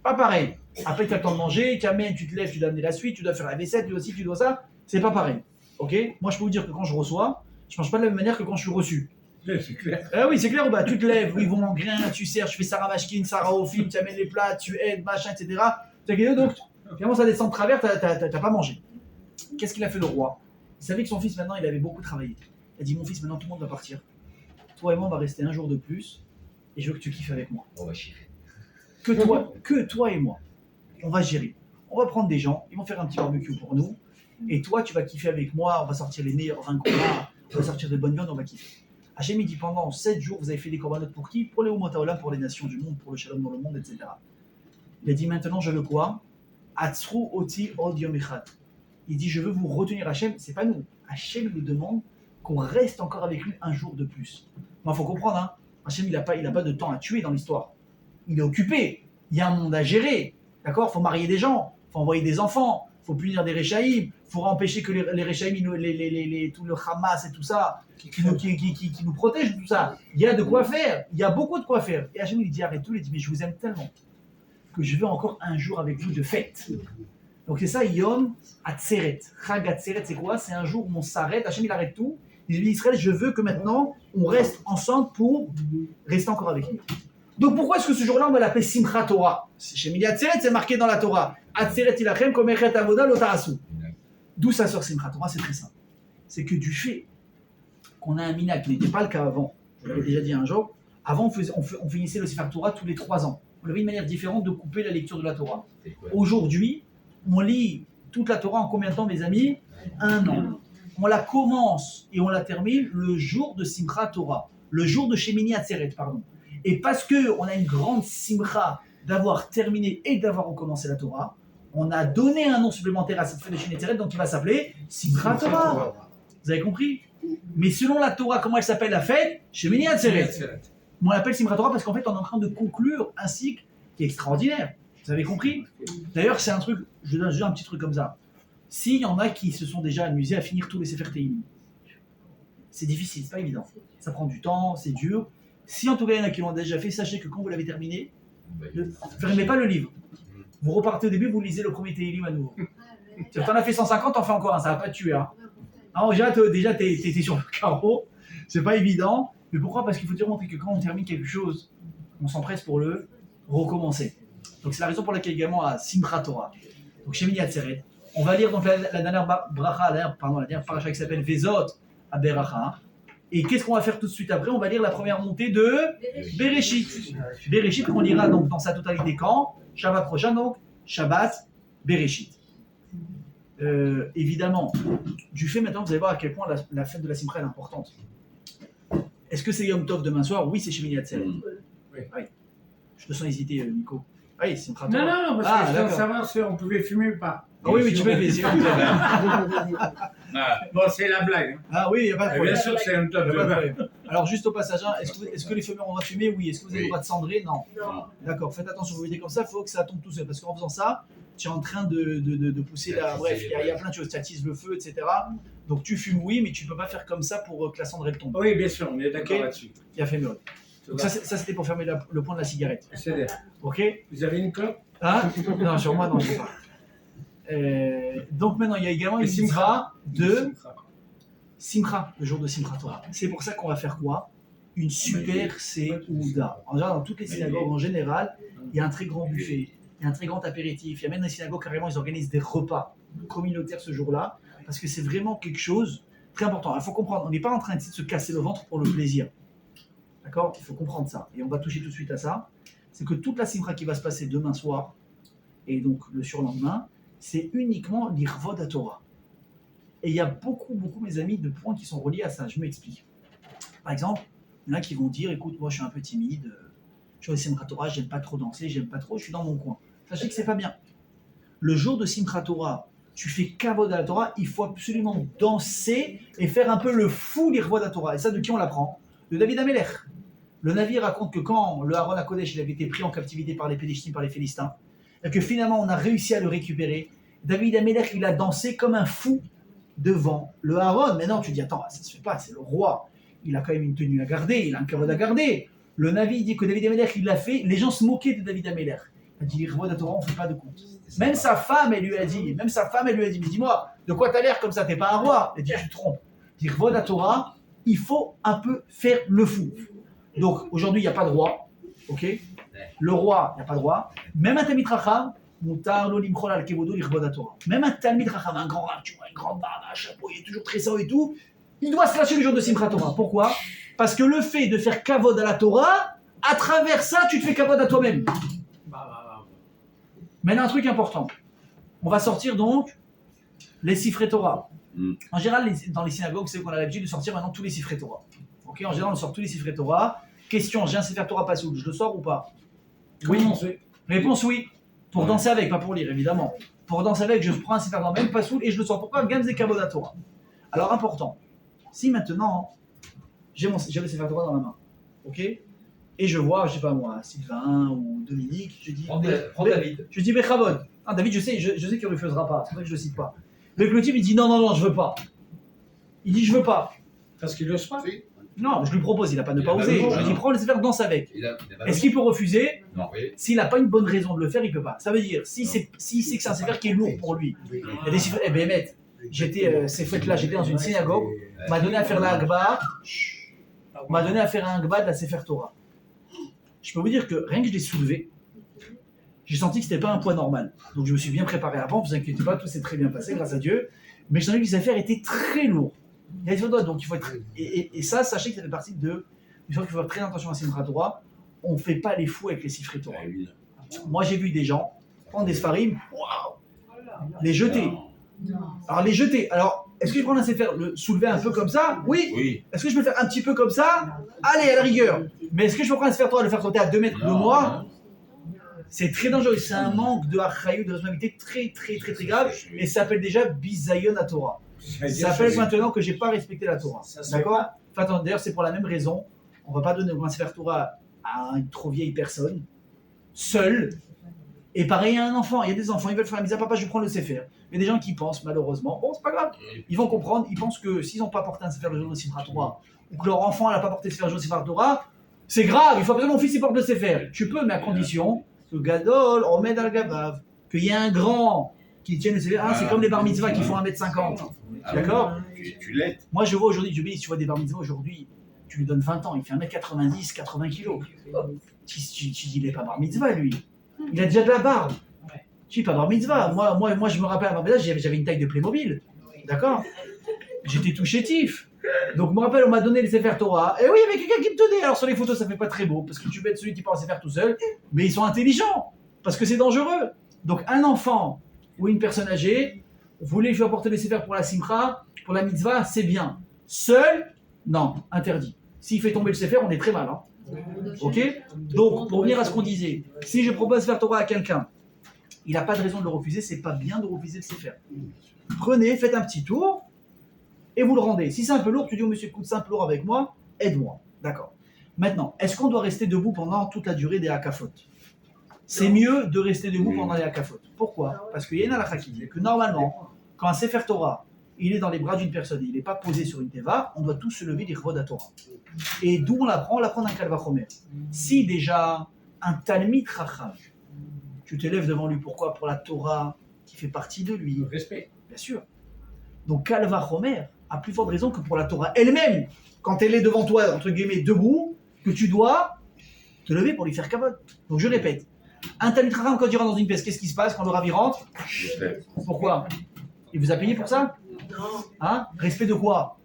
pas pareil. Après, tu as le temps de manger, tu amènes, tu te lèves, tu dois amener la suite, tu dois faire la vaisselle, tu dois ci, tu dois ça. C'est pas pareil. Ok? Moi, je peux vous dire que quand je reçois, je mange pas de la même manière que quand je suis reçu. C'est clair. Ah oui, c'est clair. Bah, tu te lèves, ils vont en grain, tu sers, tu fais Sarah Mashkin, Sarah au film, tu amènes les plats, tu aides, machin, etc. Donc, finalement, ça descend de travers, t'as pas mangé. Qu'est-ce qu'il a fait le roi? Il savait que son fils, maintenant, il avait beaucoup travaillé. Il a dit, mon fils, maintenant, tout le monde va partir. Toi et moi, on va rester un jour de plus, et je veux que tu kiffes avec moi. On va chier. Que toi et moi. On va gérer. On va prendre des gens, ils vont faire un petit barbecue pour nous, et toi, tu vas kiffer avec moi, on va sortir les meilleurs vins qu'on a, on va sortir de bonnes viandes, on va kiffer. Hachem, il dit pendant 7 jours, vous avez fait des corbanotes pour qui? Pour les Umot Haolam, pour les nations du monde, pour le shalom dans le monde, etc. Il a dit maintenant, je veux quoi? Atzru oti od yom echad. Il dit, je veux vous retenir Hachem, c'est pas nous. Hachem nous demande qu'on reste encore avec lui un jour de plus. Moi, il faut comprendre, hein, Hachem, il n'a pas de temps à tuer dans l'histoire. Il est occupé, il y a un monde à gérer. D'accord? Il faut marier des gens, il faut envoyer des enfants, il faut punir des Réchaïm, il faut empêcher que les Réchaïm, tout le Hamas et tout ça, qui nous protègent de tout ça. Il y a de quoi faire, il y a beaucoup de quoi faire. Et Hachem, il dit arrête tout, il dit mais je vous aime tellement que je veux encore un jour avec vous de fête. Donc c'est ça, Yom Atzeret. Chag Atzeret, c'est quoi? C'est un jour où on s'arrête, Hachem, il arrête tout. Il dit Israël, je veux que maintenant, on reste ensemble pour rester encore avec lui. Donc pourquoi est-ce que ce jour-là, on va l'appeler Simchat Torah? Chez Mili Atzeret, c'est marqué dans la Torah. Atzeret ilachem komechet avoda lo ta'asu. D'où ça sort Simchat Torah? C'est très simple. C'est que du fait qu'on a un minhag qui n'était pas le cas avant, je l'avais déjà dit un jour, avant on finissait le Simchat Torah tous les 3 ans. On avait une manière différente de couper la lecture de la Torah. Aujourd'hui, on lit toute la Torah en combien de temps, mes amis? 1 an. On la commence et on la termine le jour de Simchat Torah, le jour de Shemini Atzeret, pardon. Et parce qu'on a une grande simcha d'avoir terminé et d'avoir recommencé la Torah, on a donné un nom supplémentaire à cette fête de Shemini Atzeret, donc il va s'appeler Simchat Torah. Vous avez compris? Mais selon la Torah, comment elle s'appelle la fête? Shemini Atzeret. Mais on l'appelle Simchat Torah parce qu'en fait, on est en train de conclure un cycle qui est extraordinaire. Vous avez compris? D'ailleurs, c'est un truc, je donne juste un petit truc comme ça. S'il y en a qui se sont déjà amusés à finir tous les Sefer Tehillim, c'est difficile, c'est pas évident. Ça prend du temps, c'est dur. Si en tout cas il y en a qui l'ont déjà fait, sachez que quand vous l'avez terminé, ne fermez pas le livre. Vous repartez au début, vous lisez le premier Tehillim à nouveau. Si t'en as fait 150, t'en fais encore un, ça va pas te tuer. Hein. Alors déjà t'es sur le carreau, c'est pas évident. Mais pourquoi? Parce qu'il faut dire montrer que quand on termine quelque chose, on s'empresse pour le recommencer. Donc c'est la raison pour laquelle également à Simchat Torah, donc chez Mini Atzeret, on va lire donc la dernière bracha, la dernière paracha qui s'appelle Vezot à Beracha. Et qu'est-ce qu'on va faire tout de suite après? On va lire la première montée de Bereshit. Bereshit qu'on lira donc dans sa totalité quand? Shabbat prochain donc, Shabbat Bereshit. Évidemment, du fait maintenant, vous allez voir à quel point la fête de la Simcha est importante. Est-ce que c'est Yom Tov demain soir? Oui, c'est chez Mini Atzeret. Oui. Je te sens hésiter, Nico. Oui, c'est Simchat Torah. Non, parce que je veux savoir si on pouvait fumer ou pas. Ah oui, tu peux essayer. Bon, c'est la blague. Hein. Ah oui, il n'y a pas de problème. Bien sûr que c'est un top Y a de pas de blague. problème. Alors, juste au passage, hein, est-ce que les fumeurs ont le droit de fumer? Oui. Est-ce que vous avez le droit de cendrer? Non. D'accord, faites attention, vous mettez comme ça, il faut que ça tombe tout seul. Parce qu'en faisant ça, tu es en train de pousser la. Bref, il y a plein de choses. Tu attises le feu, etc. Donc, tu fumes, oui, mais tu ne peux pas faire comme ça pour que la cendrée tombe. Oui, bien sûr, on est d'accord là-dessus. Il a fait mieux. Donc, ça, c'était pour fermer le point de la cigarette. C'est-à-dire, Ok? vous avez une clope? Hein? Non, sur moi, non, je sais pas. Donc, maintenant, il y a également une simcha de. Simcha, le jour de Simchat Torah. C'est pour ça qu'on va faire quoi? Une super Seouda. En général, dans toutes les synagogues, en général, il y a un très grand buffet, il y a un très grand apéritif. Il y a même dans les synagogues, carrément, ils organisent des repas communautaires ce jour-là, parce que c'est vraiment quelque chose de très important. Il faut comprendre, on n'est pas en train de se casser le ventre pour le plaisir. D'accord? Il faut comprendre ça. Et on va toucher tout de suite à ça. C'est que toute la Simcha qui va se passer demain soir, et donc le surlendemain, c'est uniquement l'Irvod à Torah. Et il y a beaucoup, mes amis, de points qui sont reliés à ça. Je m'explique. Par exemple, il y en a qui vont dire, écoute, moi je suis un peu timide, je suis au Simchat Torah, j'aime pas trop danser, j'aime pas trop, je suis dans mon coin. Sachez que c'est pas bien. Le jour de Simchat Torah, tu fais kavod à la Torah, il faut absolument danser et faire un peu le fou l'Irvod à la Torah. Et ça, de qui on l'apprend? De David Amelech. Le Navi raconte que quand le Aaron HaKodesh il avait été pris en captivité par les Péléchtim, par les Philistins, et que finalement on a réussi à le récupérer, David Amelech, il a dansé comme un fou devant le Aaron. Mais non, tu dis, attends, ça se fait pas, c'est le roi. Il a quand même une tenue à garder, il a un kavod à garder. Le Navi dit que David Amelech, il l'a fait, les gens se moquaient de David Amelech. Il a dit, l'Irvod à Torah, on ne fait pas de compte. Même sa femme, elle lui a dit, mais dis-moi, de quoi t'as l'air comme ça, t'es pas un roi? Elle dit, tu te trompes. L'Irvod à Torah, il faut un peu faire le fou. Donc, aujourd'hui, il n'y a pas de roi, ok? Le roi, il n'y a pas de roi. Même un Talmid Chacham, Moutar lo limchol al kevodo l'Irvod à Torah. Même un Talmid Chacham, un grand rab, tu vois, une grande barbe, un chapeau, il est toujours tressant et tout, il doit se lâcher le jour de Simchat Torah. Pourquoi? Parce que le fait de faire kavod à la Torah, à travers ça, tu te fais kavod à toi-même. Maintenant, un truc important. On va sortir donc les Sifrei Torah. En général, dans les synagogues, c'est qu'on a l'habitude de sortir maintenant tous les Sifrei Torah. Ok, en général, on sort tous les Sifrei Torah. Question, j'ai un Sefer Torah Pasoul, je le sors ou pas? Oui. Réponse oui. Pour danser avec, pas pour lire, évidemment. Pour danser avec, je prends un Sefer Torah, même Pasoul, et je le sors. Pourquoi? Gamze Kavod à Torah. Alors, important. Si maintenant, j'ai le Sefer Torah dans la main, ok, et je vois, je sais pas moi, Sylvain ou Dominique, je dis. Prends David. Je dis Bechavod. Ah, David, je sais qu'il ne refusera pas, c'est pour ça que je ne le cite pas. Mais le type, il dit non, je veux pas. Il dit je veux pas. Parce qu'il le soit. Non, je lui propose, il n'a pas ne pas a osé. pas Je lui dis prends le Sefer, danse avec. Est-ce qu'il peut refuser? Non, oui. S'il n'a pas une bonne raison de le faire, il ne peut pas. Ça veut dire, si c'est que c'est un Sefer qui est lourd pour lui. Il y a des Sefer, ces fêtes-là, j'étais dans une synagogue, on m'a donné à faire la Agba, on m'a donné à faire un Agba de la Sefer Torah. Je peux vous dire que rien que je l'ai soulevé, j'ai senti que ce n'était pas un poids normal. Donc je me suis bien préparé avant, ne vous inquiétez pas, tout s'est très bien passé, grâce à Dieu. Mais je senti que les affaires étaient très lourdes. Donc il faut être. Et ça, sachez que ça fait partie de. Il faut faire très attention à Simchat Torah. On ne fait pas les fous avec les Sifrei Torah. Moi j'ai vu des gens prendre des Sfarim, les jeter. Alors les jeter. Alors, est-ce que je prends un Sefer, le soulever un peu comme ça? Oui. Est-ce que je peux faire un petit peu comme ça? Allez, à la rigueur. Mais est-ce que je peux prendre un Sefer Torah et le faire sauter à 2 mètres de moi? C'est très dangereux, c'est un manque de achayut, de responsabilité très grave, et ça s'appelle déjà bisayon à Torah. Ça s'appelle maintenant que j'ai pas respecté la Torah. D'accord? D'ailleurs, c'est pour la même raison, on va pas donner un Sefer Torah à une trop vieille personne, seule. Et pareil à un enfant. Il y a des enfants, ils veulent faire la mise à papa, je vais prendre le Sefer. Il y a des gens qui pensent, malheureusement, bon, c'est pas grave. Ils vont comprendre, ils pensent que s'ils n'ont pas porté un Sefer le jour de Simchat Torah, ou que leur enfant n'a pas porté le Sefer le jour de Simchat Torah, c'est grave, il faut absolument que mon fils il porte le Sefer. Tu peux, mais à condition que Gadol, Omed al Gabav, qu'il y ait un grand qui tienne le Sefer. Ah, c'est comme les bar mitzvah qui font 1m50. D'accord? Tu l'aides. Moi, je vois aujourd'hui, si tu vois des bar mitzvah aujourd'hui, tu lui donnes 20 ans, il fait 1m90, 80 kg. Tu dis, il n'est pas bar mitzvah, lui. Il a déjà de la barbe. Tu dis pas bar mitzvah. Moi, je me rappelle à bar mitzvah, j'avais une taille de Playmobil. D'accord? J'étais tout chétif. Donc, je me rappelle, on m'a donné les Sefer Torah. Et oui, il y avait quelqu'un qui me donnait. Alors, sur les photos, ça fait pas très beau, parce que tu veux être celui qui parle Sefer tout seul. Mais ils sont intelligents, parce que c'est dangereux. Donc, un enfant ou une personne âgée, vous voulez lui faire porter les Sefer pour la Simcha, pour la mitzvah, c'est bien. Seul, non, interdit. S'il fait tomber le Sefer, on est très mal. Hein. Ok? Donc, pour revenir à ce qu'on disait, si je propose Sefer Torah à quelqu'un, il n'a pas de raison de le refuser, c'est pas bien de refuser le Sefer. Prenez, faites un petit tour, et vous le rendez. Si c'est un peu lourd, tu dis au monsieur, écoute, c'est un peu lourd avec moi, aide-moi. D'accord. Maintenant, est-ce qu'on doit rester debout pendant toute la durée des hakafot? C'est mieux de rester debout pendant les hakafot. Pourquoi? Parce qu'il y a une halakha qui dit que normalement, quand un Sefer Torah, il est dans les bras d'une personne, il n'est pas posé sur une teva, on doit tous se lever d'Ichvod Torah. Et d'où on l'apprend d'un Kalvachomer. Si déjà un Talmid Chacham, tu te lèves devant lui, pourquoi? Pour la Torah qui fait partie de lui. Le respect. Bien sûr. Donc Kalvachomer a plus forte raison que pour la Torah elle-même, quand elle est devant toi, entre guillemets, debout, que tu dois te lever pour lui faire kavod. Donc je répète, un Talmid Chacham, quand il rentre dans une pièce, qu'est-ce qui se passe quand le Rav y rentre? Pourquoi? Il vous a payé pour ça? Hein? Respect de quoi?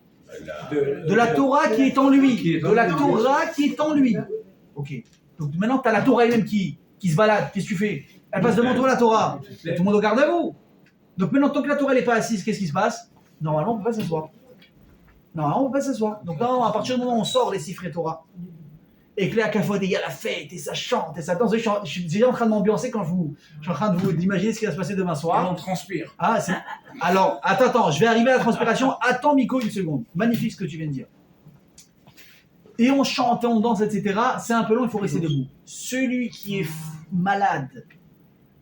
De la Torah qui est en lui. De la Torah qui est en lui. Ok. Donc maintenant, tu as la Torah elle-même qui se balade. Qu'est-ce que tu fais? Elle passe devant toi, la Torah. Et tout le monde regarde à vous. Donc maintenant, tant que la Torah n'est pas assise, qu'est-ce qui se passe? Normalement, on ne peut pas s'asseoir. Normalement, on ne peut pas s'asseoir. Donc là, à partir du moment où on sort les siffrets Torah, et que les hakafot, il y a la fête, et ça chante, et ça danse. Je suis déjà en train de m'ambiancer quand je suis en train de vous imaginer ce qui va se passer demain soir. Et on transpire. Ah, c'est... Alors, attends, je vais arriver à la transpiration. Attends, Miko, une seconde. Magnifique ce que tu viens de dire. Et on chante, on danse, etc. C'est un peu long, il faut rester debout. Celui qui est malade,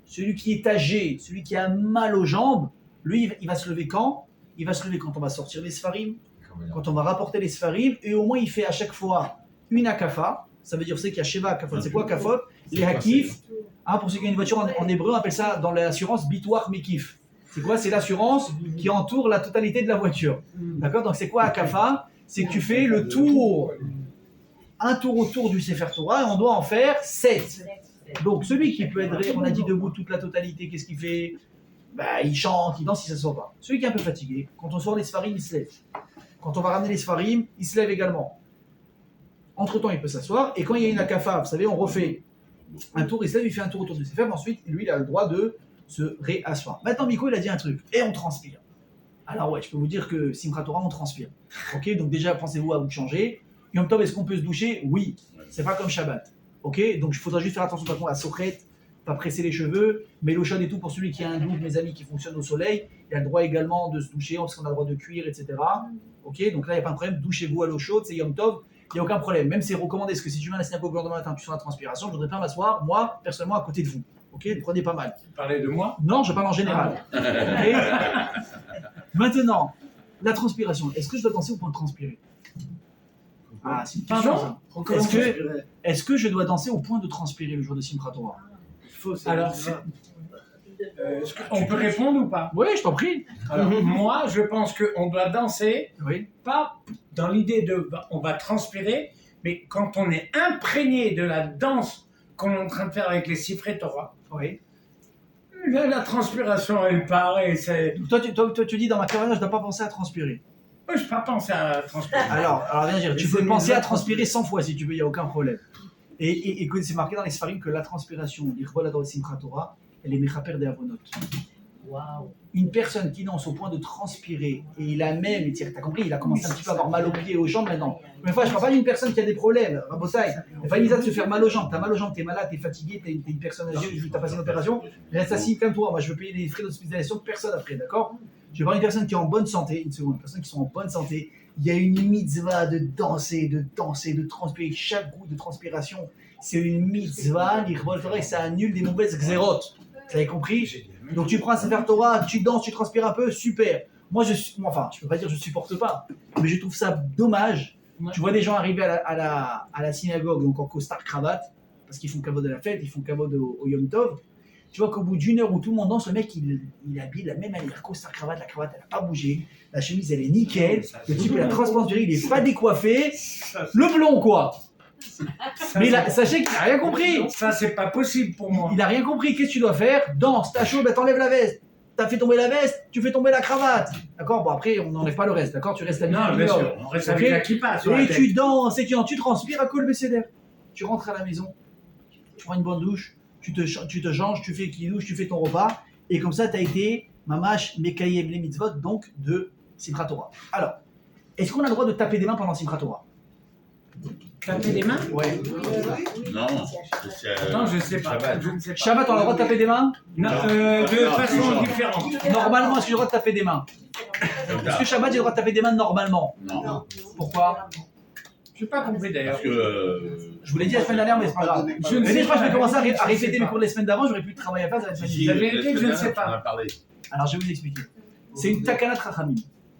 celui qui est âgé, celui qui a mal aux jambes, lui, il va se lever quand? Il va se lever quand on va sortir les sfarim, quand on va rapporter les sfarim, et au moins il fait à chaque fois une akafa. Ça veut dire qu'il y a Sheva akafot. C'est quoi akafot? Les hakif. Pour ceux qui ont une voiture en hébreu, on appelle ça dans l'assurance bitoir mekif. C'est quoi? C'est l'assurance qui entoure la totalité de la voiture. D'accord? Donc c'est quoi akafa? C'est que tu fais le tour, un tour autour du Sefer Torah, et on doit en faire 7. Donc celui qui peut être, on a dit debout toute la totalité, qu'est-ce qu'il fait? Il chante, il danse, il ne s'assoit pas. Celui qui est un peu fatigué, quand on sort les sfarim, il se lève. Quand on va ramener les sfarim, il se lève également. Entre-temps, il peut s'asseoir, et quand il y a une akafa, vous savez, on refait un tour, il se lève, il fait un tour autour du Sefer, ensuite, lui, il a le droit de se réasseoir. Maintenant, Miko, il a dit un truc, et on transpire. Alors ouais, je peux vous dire que Simchat Torah, on transpire. Ok, donc déjà, pensez-vous à vous changer. Yom Tov, est-ce qu'on peut se doucher? Oui, c'est pas comme Shabbat. Ok, donc il faudra juste faire attention, par contre, à Sochet, pas presser les cheveux, mais l'eau chaude et tout, pour celui qui a un douche, mes amis, qui fonctionne au soleil, il a le droit également de se doucher, parce qu'on a le droit de cuire, etc. Ok, donc là, il n'y a pas de problème, douchez-vous à l'eau chaude, c'est Yom Tov, il n'y a aucun problème. Même c'est recommandé, parce que si tu viens à la synagogue le lendemain matin, tu sens la transpiration, je ne voudrais pas m'asseoir, moi, personnellement, à côté de vous. Ok, vous prenez pas mal. Vous parlez de moi? Non, je parle en général. Okay. Maintenant, la transpiration, est-ce que je dois danser au point de transpirer? Ah, c'est une question, ça. Est-ce que je dois danser au point de transpirer le jour de Simchat Torah? Alors, on peut répondre ou pas? Oui, je t'en prie. Alors, moi, je pense qu'on doit danser, Oui. pas dans l'idée de on va transpirer, mais quand on est imprégné de la danse qu'on est en train de faire avec les siffrets Torah. Oui. La transpiration, elle part et c'est... Toi, tu dis dans ma carrière, je ne dois pas penser à transpirer. Moi, je n'ai pas pensé à transpirer. Alors viens dire, tu peux penser à transpirer 100 fois si tu veux, il n'y a aucun problème. Et c'est marqué dans les Sfarim que la transpiration, l'Ichvod Simchat Torah, elle est mechaper des avonot. Waouh. Une personne qui danse au point de transpirer, et il a même, t'as compris, il a commencé un petit peu à avoir mal aux pieds et aux jambes maintenant. Mais fois, je ne parle pas d'une personne qui a des problèmes, Rabotai. Il va de se faire mal aux jambes, t'as mal aux jambes, t'es malade, t'es fatigué, t'es une personne âgée, t'as passé une opération, reste assis, calme-toi, moi je veux payer les frais d'hospitalisation de personne après, d'accord? Je vais parler d'une personne qui est en bonne santé, une seconde, une personne qui sont en bonne santé. Il y a une mitzvah de danser, de transpirer. Chaque goutte de transpiration, c'est une mitzvah. L'Ichvol Torah, ça annule des mauvaises xérot. Vous avez compris? Donc tu prends un Sefer Torah, tu danses, tu transpires un peu, super. Moi, je peux pas dire que je supporte pas, mais je trouve ça dommage. Ouais. Tu vois des gens arriver à la synagogue, donc en costard cravate, parce qu'ils font caveau de la fête, ils font caveau au Yom Tov. Tu vois qu'au bout d'une heure où tout le monde danse, le mec il habille de la même manière, costard cravate, la cravate elle n'a pas bougé, la chemise elle est nickel, le type il a transpiré, il est pas décoiffé, le blond quoi. Mais sachez qu'il n'a rien compris. Ça, c'est pas possible pour moi. Il n'a rien compris. Qu'est-ce que tu dois faire? Danse, t'as chaud, ben t'enlèves la veste. T'as fait tomber la veste, tu fais tomber la cravate. D'accord? Bon, après, on n'enlève pas le reste. D'accord? Tu restes habillé. Non, bien sûr, on reste avec Ok. la kippa sur la Et tête. tu danses, et tu transpires à col bécédaire. Tu rentres à la maison, tu prends une bonne douche, tu te changes, tu fais qui douche, tu fais ton repas. Et comme ça, tu as été mamash mekayem les mitzvot, donc de Simchat Torah. Alors, est-ce qu'on a le droit de taper des mains pendant Simchat Torah? Taper des mains? Ouais. Non, Non, je sais pas. Shabbat. Je ne sais pas. Shabbat, on a le droit de taper des mains? Non, de façon différente. Normalement, est-ce que j'ai le droit de taper des mains? Est-ce que Shabbat, j'ai le droit de taper des mains normalement? non. Pourquoi? Je n'ai pas compris d'ailleurs. Parce que. Je vous l'ai dit la semaine dernière, mais c'est pas grave. Je ne Mais sais je crois que je pas. vais commencer à Je ne répéter sais mes pas. cours de la semaine d'avant, j'aurais plus de travail à faire, ça va être magnifique. La vérité, je ne sais pas. On en a parlé. Alors je vais vous expliquer. C'est une takanat rachamim.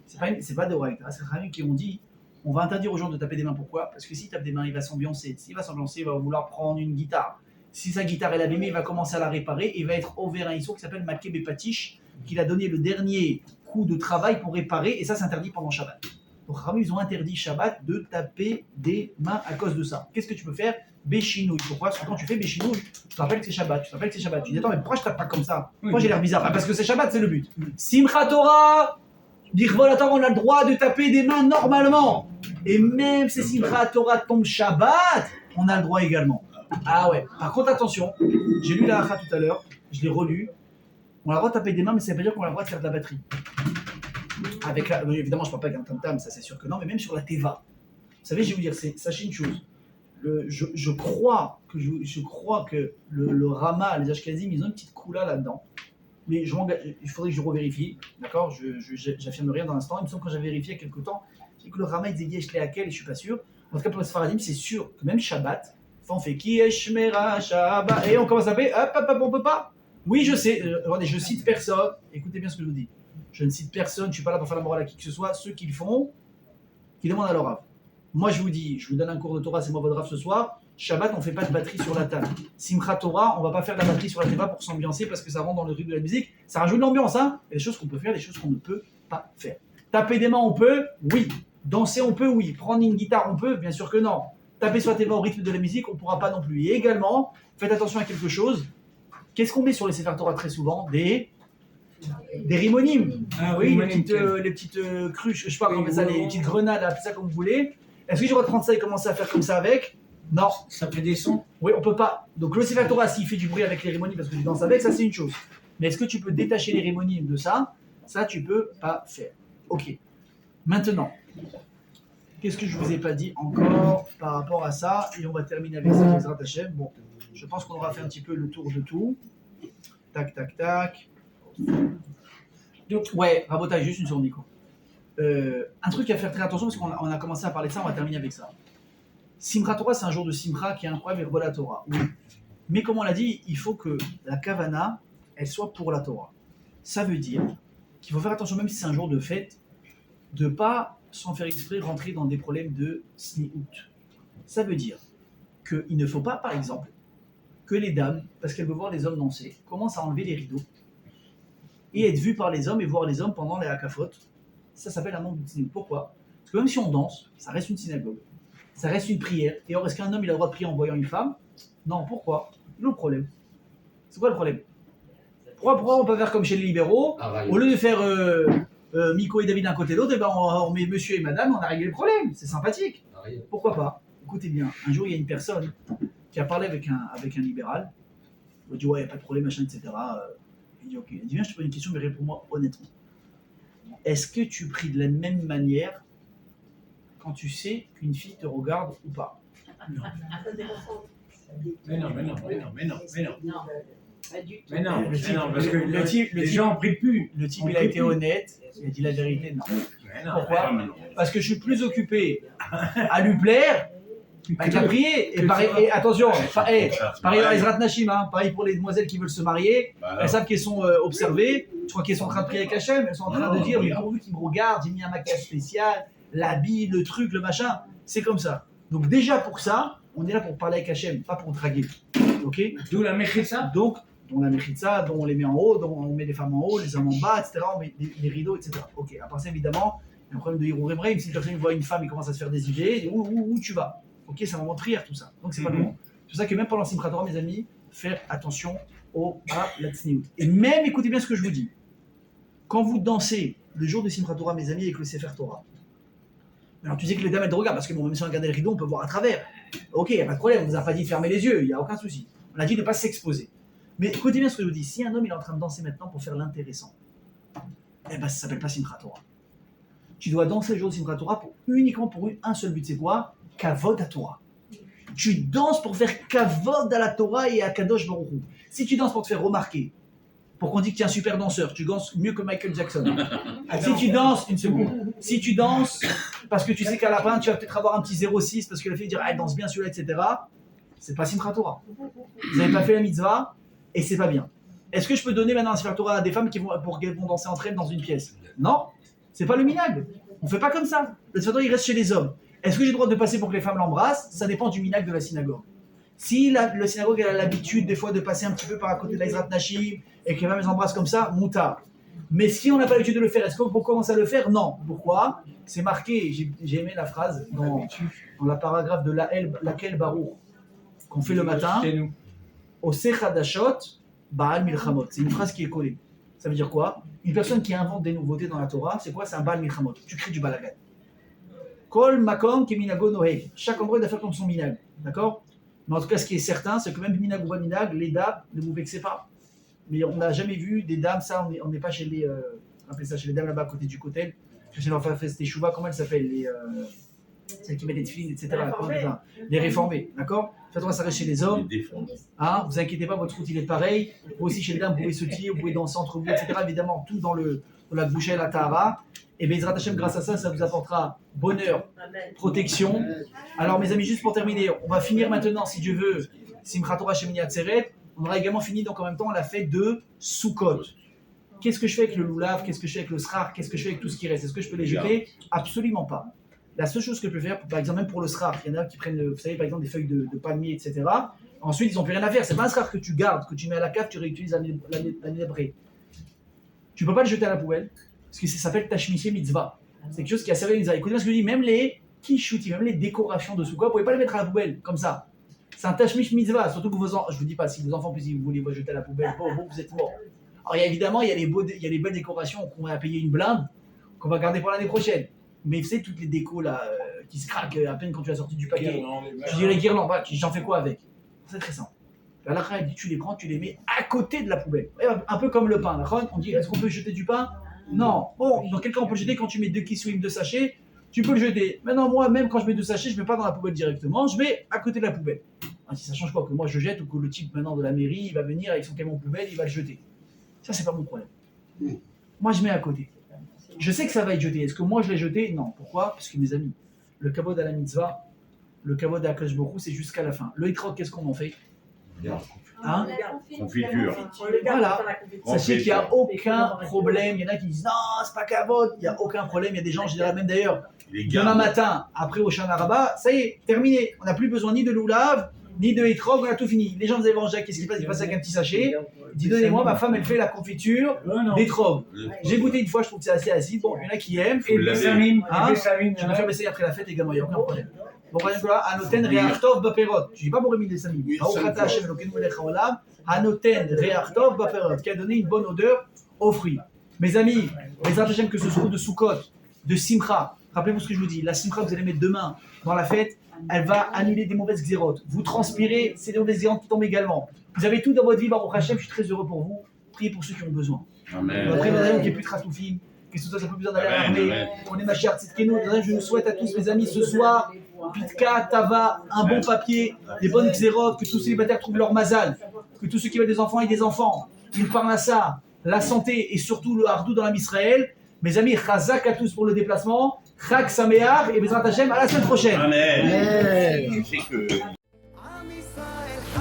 C'est pas des règles. C'est rachamim qui ont dit on va interdire aux gens de taper des mains. Pourquoi? Parce que s'il tape des mains, il va s'ambiancer. S'il va s'ambiancer, il va vouloir prendre une guitare. Si sa guitare est abîmée, il va commencer à la réparer et il va être ouvert un issou qui s'appelle Makeb et Patish, qu'il a donné le dernier coup de travail pour réparer, et ça c'est interdit pendant Shabbat. Donc Rami, ils ont interdit Shabbat de taper des mains à cause de ça. Qu'est-ce que tu peux faire? Béchinouille. Pourquoi? Parce que quand tu fais béchinouille, tu te rappelles que c'est Shabbat. Tu te rappelles que c'est Shabbat. Tu dis attends, mais pourquoi je tape pas comme ça? Pourquoi j'ai l'air bizarre? Ah, parce que c'est Shabbat, c'est le but. Simchat Torah, dire voilà, on a le droit de taper des mains normalement. Et même si Simchat Torah tombe Shabbat, on a le droit également. Ah ouais. Par contre, attention, j'ai lu la halakha tout à l'heure, je l'ai relu. On a le droit de taper des mains, mais ça veut pas dire qu'on a le droit de faire de la batterie. Avec évidemment, je ne parle pas avec un tam-tam, ça c'est sûr que non, mais même sur la teva. Vous savez, je vais vous dire, sachez une chose. Je crois que le Rama, les Ashkenazim, ils ont une petite coula là-dedans. Mais il faudrait que je revérifie. D'accord? J'affirme rien dans l'instant. Il me semble que quand j'avais vérifié il y a quelques temps, que le Rama il disait Yesh Leakel et je suis pas sûr. En tout cas, pour les Sfaradim, c'est sûr que même Shabbat, on fait Ki Yesh Mera Shabbat et on commence à faire on peut pas. Oui, je sais. Regardez, je cite personne. Écoutez bien ce que je vous dis. Je ne cite personne. Je ne suis pas là pour faire la morale à qui que ce soit. Ceux qui le font, qui demandent à leur Rav. Moi, je vous dis, je vous donne un cours de Torah, c'est moi votre Rav ce soir. Shabbat, on ne fait pas de batterie sur la table. Simchat Torah, on ne va pas faire de la batterie sur la table pour s'ambiancer parce que ça rentre dans le rythme de la musique. Ça rajoute de l'ambiance, hein. Il y a des choses qu'on peut faire, des choses qu'on ne peut pas faire. Taper des mains, on peut, oui. Danser, on peut, oui. Prendre une guitare, on peut, bien sûr que non. Taper sur la table au rythme de la musique, on ne pourra pas non plus. Et également, faites attention à quelque chose. Qu'est-ce qu'on met sur les Sefer Torah très souvent? Des rimonymes. Ah Oui, oui, les petites cruches, je sais pas comment on appelle ça, les petites grenades, appelez ça comme vous voulez. Est-ce que j'ai le droit de prendre ça et commencer à faire comme ça avec? Non. Ça fait des sons. Oui, on peut pas. Donc le Sefer Torah, s'il fait du bruit avec les rimonymes parce que tu danses avec, ça c'est une chose. Mais est-ce que tu peux détacher les rimonymes de ça? Ça, tu peux pas faire. Ok. Maintenant, qu'est-ce que je vous ai pas dit encore par rapport à ça? Et on va terminer avec ça, Bezrat Hashem. Bon, je pense qu'on aura fait un petit peu le tour de tout. Tac, tac, tac. Donc, ouais, Rabotage, juste une seconde, Nico. Un truc à faire très attention, parce qu'on a commencé à parler de ça, on va terminer avec ça. Simchat Torah, c'est un jour de Simcha qui est incroyable, et voilà la Torah. Oui. Mais comme on l'a dit, il faut que la Kavana, elle soit pour la Torah. Ça veut dire qu'il faut faire attention, même si c'est un jour de fête, de ne pas, sans faire exprès, rentrer dans des problèmes de sniout. Ça veut dire qu'il ne faut pas, par exemple, que les dames, parce qu'elles veulent voir les hommes danser, commencent à enlever les rideaux et être vues par les hommes et voir les hommes pendant les hakafot. Ça s'appelle un manque de sniout. Pourquoi? Parce que même si on danse, ça reste une synagogue, ça reste une prière. Et or, est-ce qu'un homme il a le droit de prier en voyant une femme? Non, pourquoi? Le problème. C'est quoi le problème? Pourquoi on peut faire comme chez les libéraux? Au lieu de faire Miko et David d'un côté et l'autre, eh ben on met monsieur et madame, on a réglé le problème. C'est sympathique. Pourquoi pas? Écoutez bien, un jour il y a une personne qui a parlé avec un libéral. Il a dit ouais, il n'y a pas de problème, machin, etc. Il dit ok. Il dit viens, je te pose une question, mais réponds-moi honnêtement. Est-ce que tu pries de la même manière quand tu sais qu'une fille te regarde ou pas? Mais non. Pas du tout. Mais non, Le type- parce que le type- les gens ont pris plus. Le type, On il a prie été plus. honnête, il a dit la vérité, non. Mais non, Pourquoi mais non. Parce que je suis plus occupé à lui plaire qu'à prier. Et, pareil, et attention, pareil dans Ezrat Nashim, hein, pareil pour les demoiselles qui veulent se marier, elles savent qu'elles sont observées, je crois qu'elles sont en train de prier avec Hachem, elles sont en train de dire, mais pourvu qu'ils me regardent, j'ai mis un maquillage spécial, l'habit, le truc, le machin, c'est comme ça. Donc déjà pour ça, on est là pour parler avec Hachem, pas pour draguer. Ok? D'où la méchissa. Donc, dont la méchitza, dont on les met en haut, dont on met les femmes en haut, les hommes en bas, etc. On met les rideaux, etc. Ok, à part ça, évidemment, il y a un problème de Hirour Ebrahim. Si une personne voit une femme, il commence à se faire des idées, il dit où tu vas? Ok, c'est un moment de prière, tout ça. Donc, c'est pas le moment. C'est pour ça que même pendant Simchat Torah, mes amis, faire attention à la tsniout. Et même, écoutez bien ce que je vous dis. Quand vous dansez le jour de Simchat Torah, mes amis, avec le Sefer Torah, alors tu sais que les dames elles te regardent, parce que bon, même si on regarde le rideau, on peut voir à travers. Ok, il n'y a pas de problème, on ne vous a pas dit de fermer les yeux, il n'y a aucun souci. On a dit de ne pas s'exposer. Mais écoutez bien ce que je vous dis, si un homme il est en train de danser maintenant pour faire l'intéressant, eh ben ça s'appelle pas Simchat Torah. Tu dois danser le jour de Simchat Torah uniquement pour un seul but, c'est quoi? Kavod à Torah. Tu danses pour faire kavod à la Torah et à Kadosh Baruch Hu. Si tu danses pour te faire remarquer, pour qu'on dise que tu es un super danseur, tu danses mieux que Michael Jackson. Si tu danses, une seconde, si tu danses parce que tu sais qu'à la fin tu vas peut-être avoir un petit 0,6 parce que la fille dire ah, elle danse bien celui-là, etc. C'est pas Simchat Torah. Vous n'avez pas fait la mitzvah et c'est pas bien. Est-ce que je peux donner maintenant un Simchat Torah à des femmes qui vont danser entre elles dans une pièce? Non, c'est pas le minag. On fait pas comme ça. Le Simchat Torah il reste chez les hommes. Est-ce que j'ai le droit de passer pour que les femmes l'embrassent? Ça dépend du minag de la synagogue. Si le synagogue elle a l'habitude des fois de passer un petit peu par à côté de l'Ezrat Nashim et que les femmes les embrassent comme ça, moutar. Mais si on n'a pas l'habitude de le faire, est-ce qu'on peut commencer à le faire? Non. Pourquoi? C'est marqué, j'ai aimé la phrase dans la paragraphe de laquelle Baruch qu'on fait le matin. C'est nous. Oseh Hadashot Baal Milchamot. C'est une phrase qui est collée. Ça veut dire quoi? Une personne qui invente des nouveautés dans la Torah, c'est quoi? C'est un Baal Milchamot. Tu crées du balagan. Kol Makom Keminago Noheg. Chaque endroit doit faire comme son minag. D'accord? Mais en tout cas, ce qui est certain, c'est que même minag ou pas minag, les dames ne vous vexez pas. Mais on n'a jamais vu des dames, ça, on n'est pas chez les. Rappelez ça, chez les dames là-bas à côté du cotel. Chez leur fait des chouvas, comment elles s'appellent? Celles qui mettent des filines, etc. Les réformés, d'accord? Faites-moi ça reste chez les hommes. Hein, vous inquiétez pas, votre route il est pareil. Vous aussi chez les dames, vous pouvez sauter, vous pouvez danser entre vous, etc. Évidemment, tout dans la bouche et la tahara. Et bien, Ezrat Hashem, grâce à ça, ça vous apportera bonheur, protection. Alors, mes amis, juste pour terminer, on va finir maintenant, si Dieu veut, Simchat Torah Shemini Atzeret. On aura également fini donc en même temps la fête de Sukkot. Qu'est-ce que je fais avec le loulav? Qu'est-ce que je fais avec le srar? Qu'est-ce que je fais avec tout ce qui reste? Est-ce que je peux les jeter? Absolument pas. La seule chose que je peux faire, par exemple, même pour le srar, il y en a qui prennent, vous savez, par exemple, des feuilles de palmier, etc. Ensuite, ils n'ont plus rien à faire. C'est pas un srar que tu gardes, que tu mets à la cave, tu réutilises l'année d'après. Tu peux pas le jeter à la poubelle, parce que ça s'appelle tashmiché mitzvah. C'est quelque chose qui a servi à mitzvah. Écoutez ce que je dis, même les kishuti, même les décorations de Sukkot, vous pouvez pas les mettre à la poubelle, comme ça. C'est un tashmish mitzvah, surtout que je vous dis pas, si vos enfants, si vous voulez vous jeter à la poubelle, vous êtes morts. Alors évidemment, il y a les belles décorations qu'on va payer une blinde, qu'on va garder pour l'année prochaine. Mais vous savez, toutes les décos là, qui se craquent à peine quand tu as sorti du paquet. Je dis les guirlandes, voilà, j'en fais quoi avec? C'est très simple. La Khan dit, tu les prends, tu les mets à côté de la poubelle. Un peu comme le pain. La Khan, on dit, est-ce qu'on peut jeter du pain? Non. Bon, dans quel cas on peut le jeter? Quand tu mets 2 kissouim, 2 sachets, tu peux le jeter. Maintenant, moi, même quand je mets 2 sachets, je ne mets pas dans la poubelle directement, je mets à côté de la poubelle. Si ça change quoi? Que moi je jette ou que le type maintenant de la mairie, il va venir avec son camion poubelle, il va le jeter. Ça, c'est pas mon problème. Moi, je mets à côté. Je sais que ça va être jeté. Est-ce que moi je l'ai jeté? Non. Pourquoi? Parce que mes amis, le kavod à la mitzvah, le kavod à Akash Baruch Hu, c'est jusqu'à la fin. Le hitrog, qu'est-ce qu'on en fait? Hein? Confiture. Voilà. Sachez qu'il n'y a aucun problème. Il y en a qui disent non, c'est pas kavod. Il n'y a aucun problème. Il y a des gens, je dirais même d'ailleurs, demain matin, après au Shana Rabbah, ça y est, terminé. On n'a plus besoin ni de loulav, ni de hitrog, on a tout fini. Les gens vous allez voir Jacques, qu'est-ce qui se passe? Il passe avec un petit sachet. Il dit donnez-moi, ma femme elle fait la confiture d'étrog. J'ai goûté une fois, je trouve que c'est assez acide. Bon, il y en a qui aiment. Et le Bessamine. Je vais faire essayer après la fête également, il n'y a aucun problème. Bon, par exemple, Anoten Reachtov Baperot. Je ne dis pas pour Rémi Bessamine. Baruchata Hashem Elokeinu Melech Haolam. Anoten Reachtov Baperot, qui a donné une bonne odeur aux fruits. Mes amis, les Hashem, que ce soit de Sukkot, de Simcha, rappelez-vous ce que je vous dis, la Simcha que vous allez mettre demain dans la fête, elle va annuler des mauvaises xérotes. Vous transpirez, c'est des mauvaises xérotes qui tombent également. Vous avez tout dans votre vie, Baruch Hashem, je suis très heureux pour vous. Priez pour ceux qui ont besoin. Amen. Après, madame, qui est plus tratoufine, que ce soit, ça n'a plus besoin d'aller à l'armée. On est ma chère Tzidkenu. Je nous souhaite à tous, mes amis, ce soir, Pitka, Tava, un bon papier, des bonnes xérotes, que tous les célibataires trouvent leur mazal. que tous ceux qui veulent des enfants aient des enfants, une parnassa, la santé et surtout le hardou dans l'âme Israël. Mes amis, chazak à tous pour le déplacement, chag sameach et Bezrat Hashem, à la semaine prochaine. Amen. C'est que... עם ישראל חי,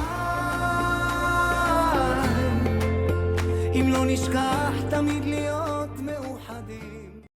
אם לא נשכח תמיד להיות מאוחדים.